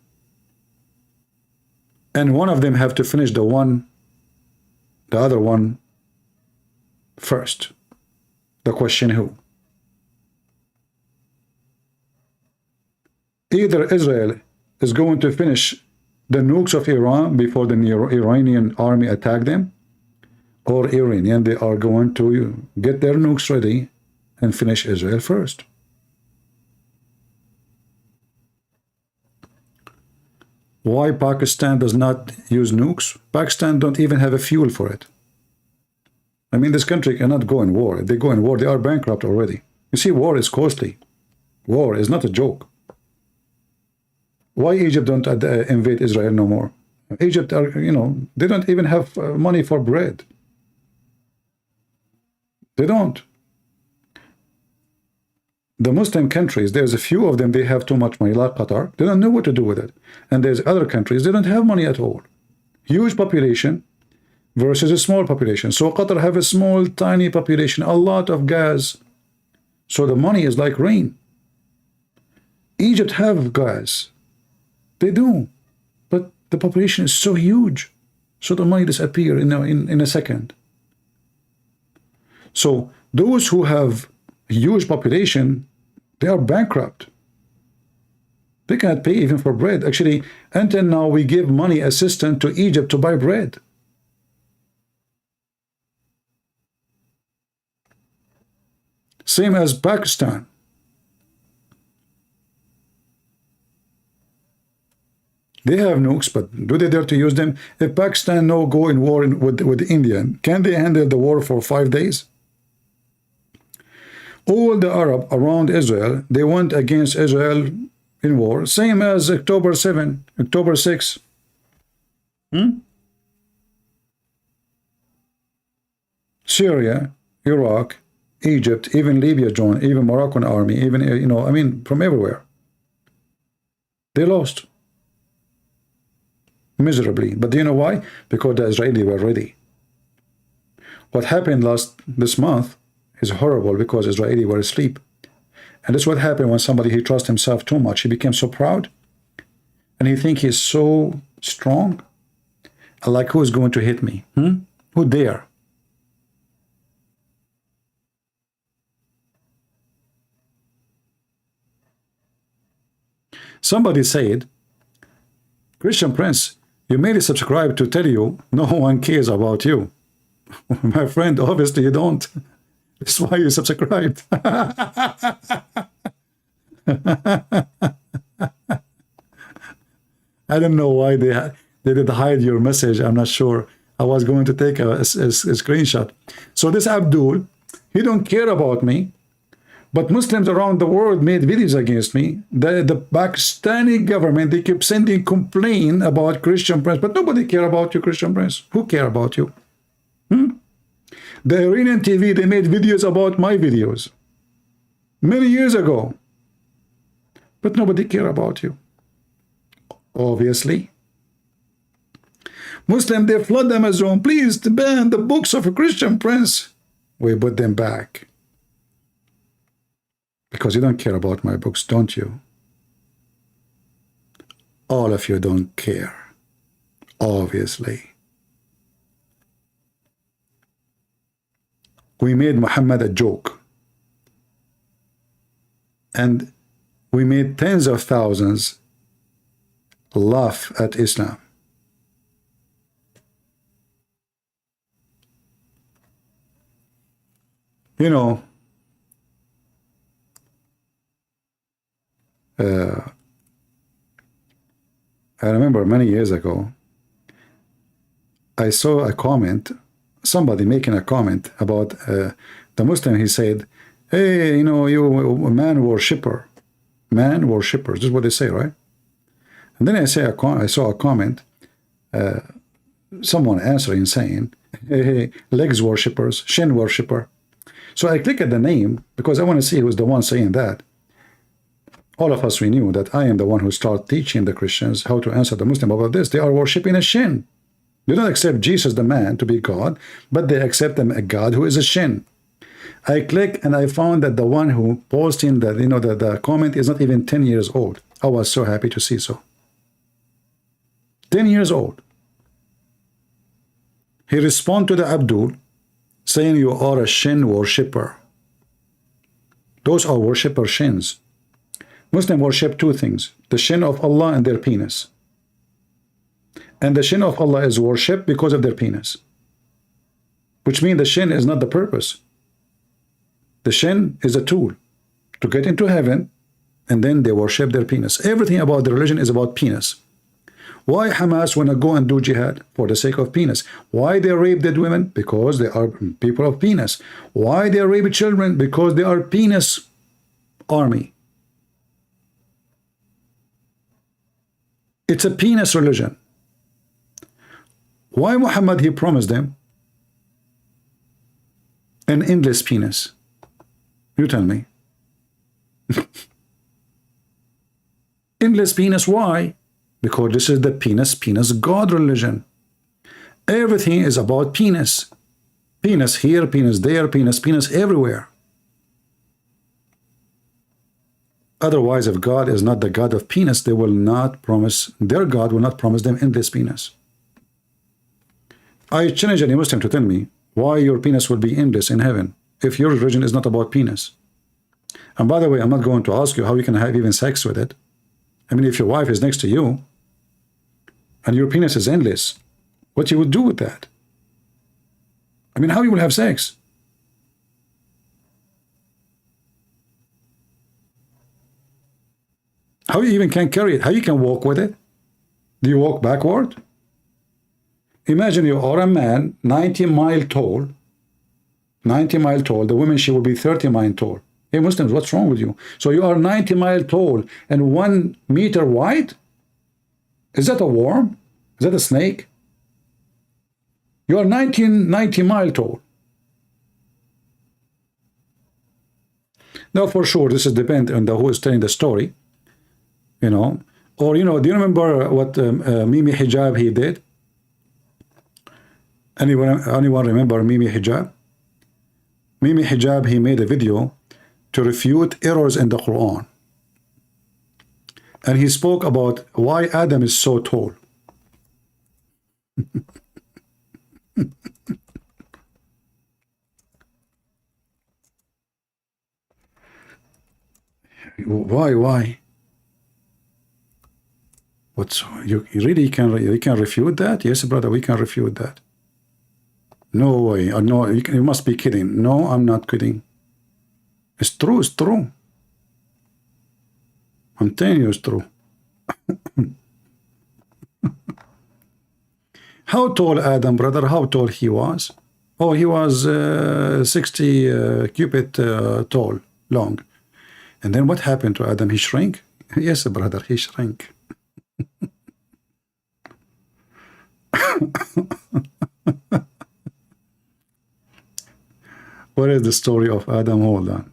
And one of them have to finish the other one first. The question who? Either Israel is going to finish the nukes of Iran before the Iranian army attack them, or Iranian, they are going to get their nukes ready and finish Israel first. Why Pakistan does not use nukes? Pakistan don't even have a fuel for it. I mean, this country cannot go in war. If they go in war, they are bankrupt already. You see, war is costly. War is not a joke. Why Egypt don't invade Israel no more? Egypt are, you know, they don't even have money for bread. They don't. The Muslim countries, there's a few of them, they have too much money, like Qatar. They don't know what to do with it. And there's other countries, they don't have money at all. Huge population versus a small population. So Qatar have a small, tiny population, a lot of gas. So the money is like rain. Egypt have gas. They do. But the population is so huge. So the money disappear in a second. So those who have huge population, they are bankrupt. They cannot pay even for bread. Actually, until now, we give money assistance to Egypt to buy bread. Same as Pakistan. They have nukes, but do they dare to use them? If Pakistan no go in war with India, can they handle the war for 5 days? All the Arab around Israel, they went against Israel in war, same as October 7, October 6. Syria, Iraq, Egypt, even Libya joined, even Moroccan army, even, you know, I mean, from everywhere. They lost miserably. But do you know why? Because the Israelis were ready. What happened this month is horrible because Israelis were asleep. And that's what happened when somebody, he trusts himself too much. He became so proud. And he think he's so strong. Like, who is going to hit me? Who dare? Somebody said, Christian Prince, you made a subscribe to tell you no one cares about you. My friend, obviously you don't. That's why you subscribed. I don't know why they did hide your message. I'm not sure. I was going to take a screenshot. So this Abdul, he don't care about me. But Muslims around the world made videos against me. The Pakistani government, they keep sending complaint about Christian Prince, but nobody care about you, Christian Prince. Who care about you? The Iranian TV, they made videos about my videos many years ago, but nobody care about you. Obviously. Muslim, they flood Amazon. Please ban the books of a Christian Prince. We put them back. Because you don't care about my books, don't you? All of you don't care. Obviously. We made Muhammad a joke. And we made tens of thousands laugh at Islam. You know, I remember many years ago, I saw a comment, somebody making a comment about the Muslim. He said, hey, you know, you a man worshipper. Man worshippers, this is what they say, right? And then I saw a comment, someone answering saying, hey, legs worshippers, shin worshipper. So I click at the name because I want to see who's the one saying that. All of us, we knew that I am the one who started teaching the Christians how to answer the Muslim about this. They are worshipping a shin. They don't accept Jesus the man to be God, but they accept him a God who is a shin. I click and I found that the one who posting that, you know, the comment is not even 10 years old. I was so happy to see so. 10 years old. He responded to the Abdul saying you are a shin worshipper. Those are worshipper shins. Muslims worship two things: the shin of Allah and their penis. And the shin of Allah is worshipped because of their penis, which means the shin is not the purpose. The shin is a tool to get into heaven, and then they worship their penis. Everything about the religion is about penis. Why Hamas wanna go and do jihad? For the sake of penis. Why they rape dead women? Because they are people of penis. Why they rape children? Because they are penis army. It's a penis religion. Why Muhammad, he promised them an endless penis? You tell me. Endless penis, why? Because this is the penis God religion. Everything is about penis. Penis here, penis there, penis everywhere. Otherwise, if God is not the God of penis, they will not promise, their God will not promise them endless penis. I challenge any Muslim to tell me why your penis will be endless in heaven if your religion is not about penis. And by the way, I'm not going to ask you how you can have even sex with it. I mean, if your wife is next to you and your penis is endless, what you would do with that? I mean, how you will have sex? How you even can carry it? How you can walk with it? Do you walk backward? Imagine you are a man 90 miles tall. 90 miles tall. The woman, she will be 30 miles tall. Hey Muslims, what's wrong with you? So you are 90 miles tall and 1 meter wide? Is that a worm? Is that a snake? You are 90 miles tall. Now for sure, this is depend on who is telling the story. You know, or you know, do you remember what Mimi Hijab he did? Anyone remember Mimi Hijab? Mimi Hijab, he made a video to refute errors in the Quran. And he spoke about why Adam is so tall. Why? What's you really can refute that? Yes, brother, we can refute that. No way. No, you must be kidding. No, I'm not kidding. It's true. It's true. I'm telling you, it's true. How tall Adam, brother? How tall he was? Oh, he was 60 cubit tall, long. And then what happened to Adam? He shrank? Yes, brother, he shrank. What is the story of Adam? Hold on.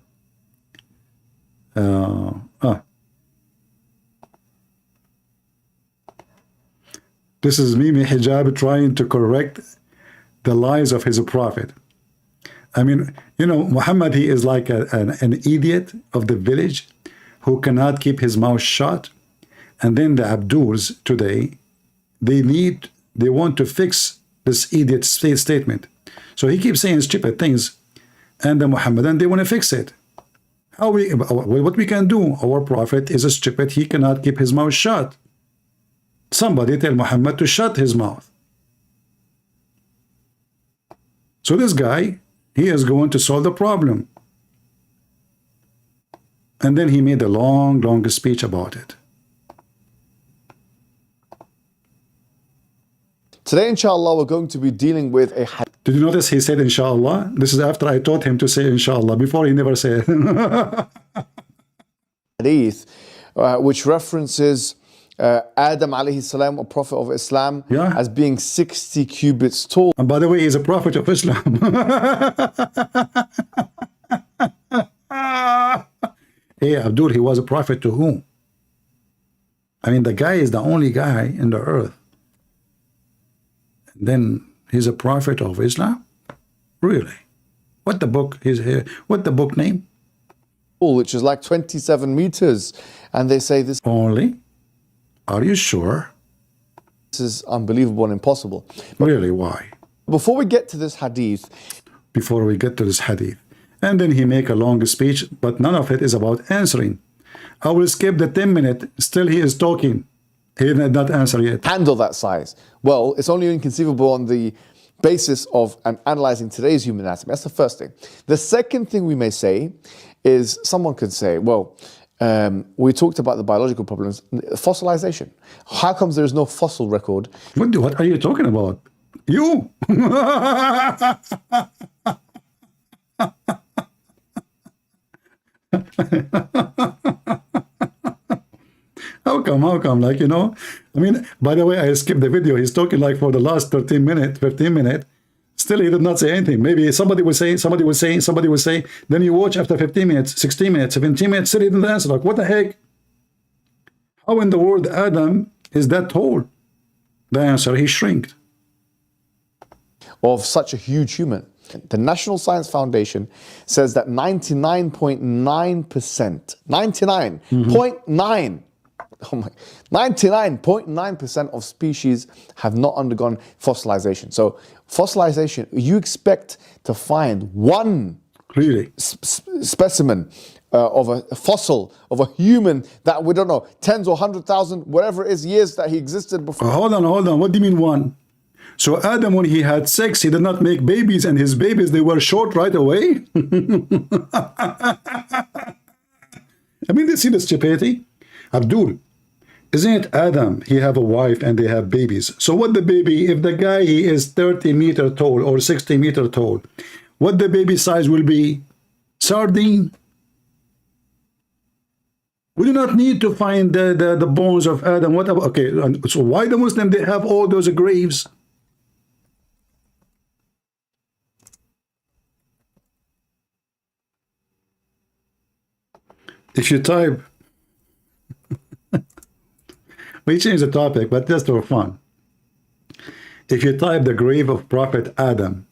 This is Mimi Hijab trying to correct the lies of his prophet. I mean, you know, Muhammad, he is like an idiot of the village who cannot keep his mouth shut. And then the Abduls today, they want to fix this idiot statement. So he keeps saying stupid things, and the Muhammadan, they want to fix it. What we can do? Our prophet is stupid. He cannot keep his mouth shut. Somebody tell Muhammad to shut his mouth. So this guy, he is going to solve the problem. And then he made a long speech about it. Today, inshallah, we're going to be dealing with a hadith. Did you notice he said inshallah? This is after I taught him to say inshallah. Before he never said. Hadith, which references Adam alayhi salam, a prophet of Islam, as being 60 cubits tall. And by the way, he's a prophet of Islam. Hey, Abdul, he was a prophet to whom? I mean, the guy is the only guy in the earth. And then he's a prophet of Islam? Really? What the book is here? What the book name? Which is like 27 meters. And they say this only? Are you sure? This is unbelievable and impossible. Really, why? Before we get to this hadith. And then he make a long speech, but none of it is about answering. I will skip the 10 minutes. Still he is talking. He did not answer yet. Handle that size? Well, it's only inconceivable on the basis of analyzing today's human anatomy. That's the first thing. The second thing we may say is, someone could say, well, we talked about the biological problems, fossilization. How comes there is no fossil record? What are you talking about? You? How come? Like, you know, I mean, by the way, I skipped the video. He's talking like for the last 13 minutes, 15 minutes. Still, he did not say anything. Maybe somebody was saying, somebody was saying, somebody was saying. Then you watch after 15 minutes, 16 minutes, 17 minutes, still he didn't answer. Like, what the heck? How in the world Adam is that tall? The answer, he shrinked. Of such a huge human. The National Science Foundation says that 99.9%, 99.9, oh my, 99.9% of species have not undergone fossilization. So fossilization, you expect to find one really specimen of a fossil of a human that, we don't know, tens or 100,000, whatever it is, years that he existed before. Hold on. What do you mean one? So Adam, when he had sex, he did not make babies, and his babies, they were short right away. I mean, they see the stupidity. Abdul, isn't it Adam? He have a wife and they have babies. So what the baby, if the guy, he is 30 meters tall or 60 meters tall, what the baby size will be? Sardine. We do not need to find the bones of Adam. What about, okay, so why the Muslim, they have all those graves? If you type, we change the topic, but just for fun. If you type the grave of Prophet Adam,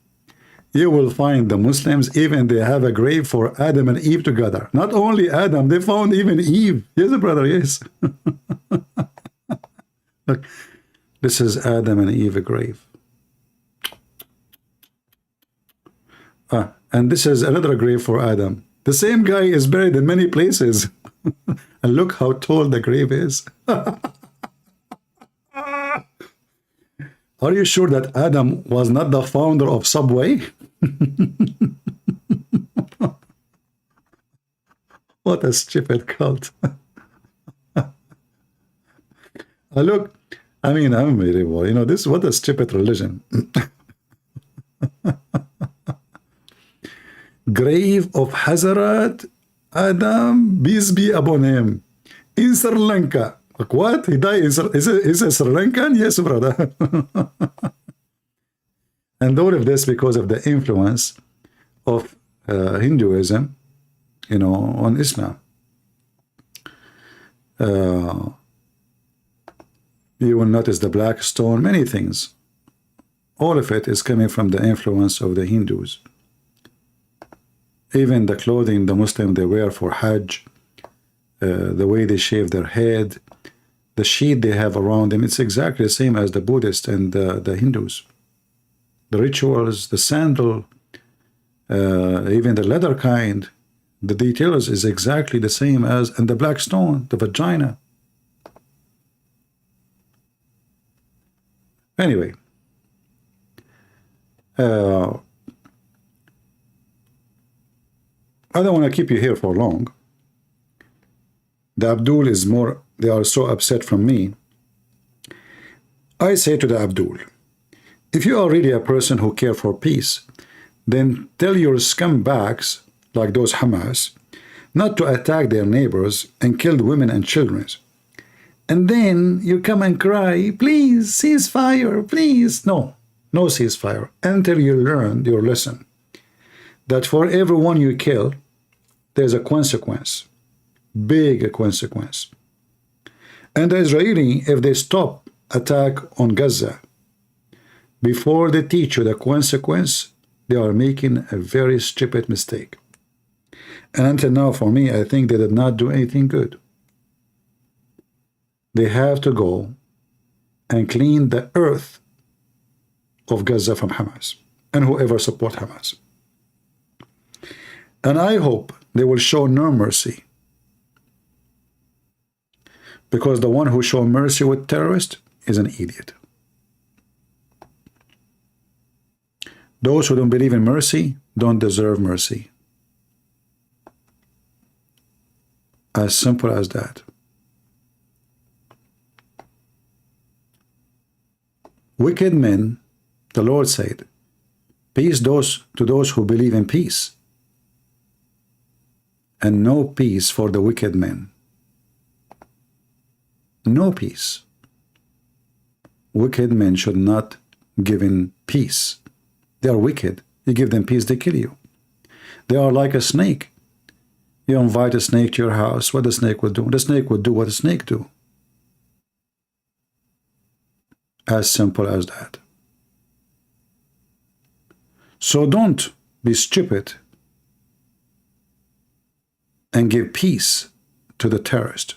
you will find the Muslims, even they have a grave for Adam and Eve together. Not only Adam, they found even Eve. Yes, brother, yes. Look, this is Adam and Eve grave. And this is another grave for Adam. The same guy is buried in many places. And look how tall the grave is. Are you sure that Adam was not the founder of Subway? What a stupid cult. Look, I mean, I'm very well. You know, this, what a stupid religion. Grave of Hazrat Adam, peace be upon him, in Sri Lanka. Like what? He died in Sri Lanka? Is it Sri Lankan? Yes, brother. And all of this because of the influence of Hinduism, you know, on Islam. You will notice the black stone, many things. All of it is coming from the influence of the Hindus. Even the clothing the Muslim they wear for Hajj, the way they shave their head, the sheet they have around them, it's exactly the same as the Buddhists and the Hindus. The rituals, the sandal, even the leather kind, the details is exactly the same as, and the black stone, the vagina. Anyway, I don't want to keep you here for long. The Abdul is more, they are so upset from me. I say to the Abdul, if you are really a person who care for peace, then tell your scumbags, like those Hamas, not to attack their neighbors and kill women and children. And then you come and cry, please, ceasefire, please. No ceasefire, until you learn your lesson. That for everyone you kill, there's a consequence, big consequence. And the Israeli, if they stop attack on Gaza, before they teach you the consequence, they are making a very stupid mistake. And until now, for me, I think they did not do anything good. They have to go and clean the earth of Gaza from Hamas and whoever support Hamas. And I hope they will show no mercy because the one who show mercy with terrorists is an idiot. Those who don't believe in mercy don't deserve mercy. As simple as that. Wicked men, the Lord said, peace to those who believe in peace, and no peace for the wicked men. No peace. Wicked men should not give in peace. They are wicked. You give them peace, they kill you. They are like a snake. You invite a snake to your house, what the snake would do? The snake would do what a snake do. As simple as that. So don't be stupid and give peace to the terrorist.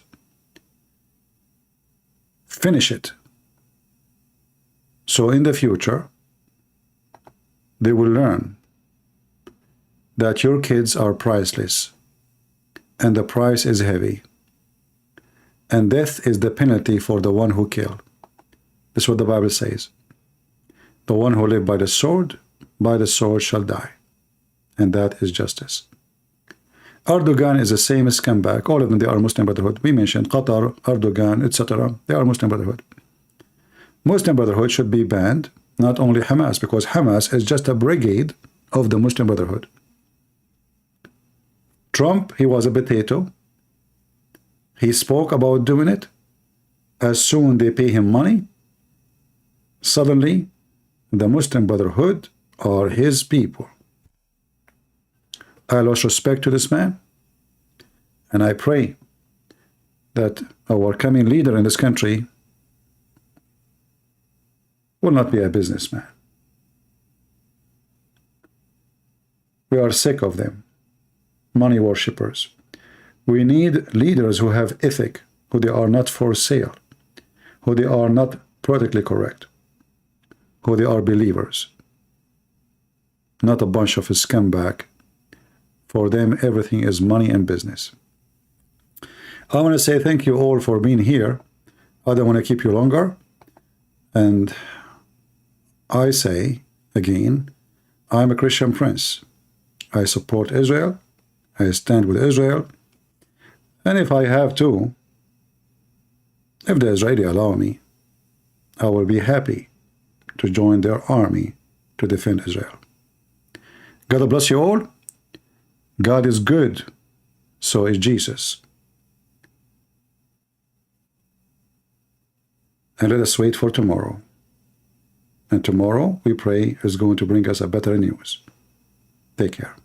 Finish it. So in the future, they will learn that your kids are priceless, and the price is heavy, and death is the penalty for the one who killed. That's what the Bible says. The one who lived by the sword shall die. And that is justice. Erdogan is the same scumbag. All of them, they are Muslim Brotherhood. We mentioned Qatar, Erdogan, etc. They are Muslim Brotherhood. Muslim Brotherhood should be banned, not only Hamas, because Hamas is just a brigade of the Muslim Brotherhood. Trump, he was a potato. He spoke about doing it. As soon they pay him money, suddenly the Muslim Brotherhood are his people. I lost respect to this man, and I pray that our coming leader in this country will not be a businessman. We are sick of them, money worshippers. We need leaders who have ethic, who they are not for sale, who they are not politically correct, who they are believers, not a bunch of scumbag. For them, everything is money and business. I want to say thank you all for being here. I don't want to keep you longer. And I say, again, I'm a Christian prince. I support Israel. I stand with Israel. And if I have to, if the Israeli allow me, I will be happy to join their army to defend Israel. God bless you all. God is good, so is Jesus. And let us wait for tomorrow. And tomorrow, we pray, is going to bring us a better news. Take care.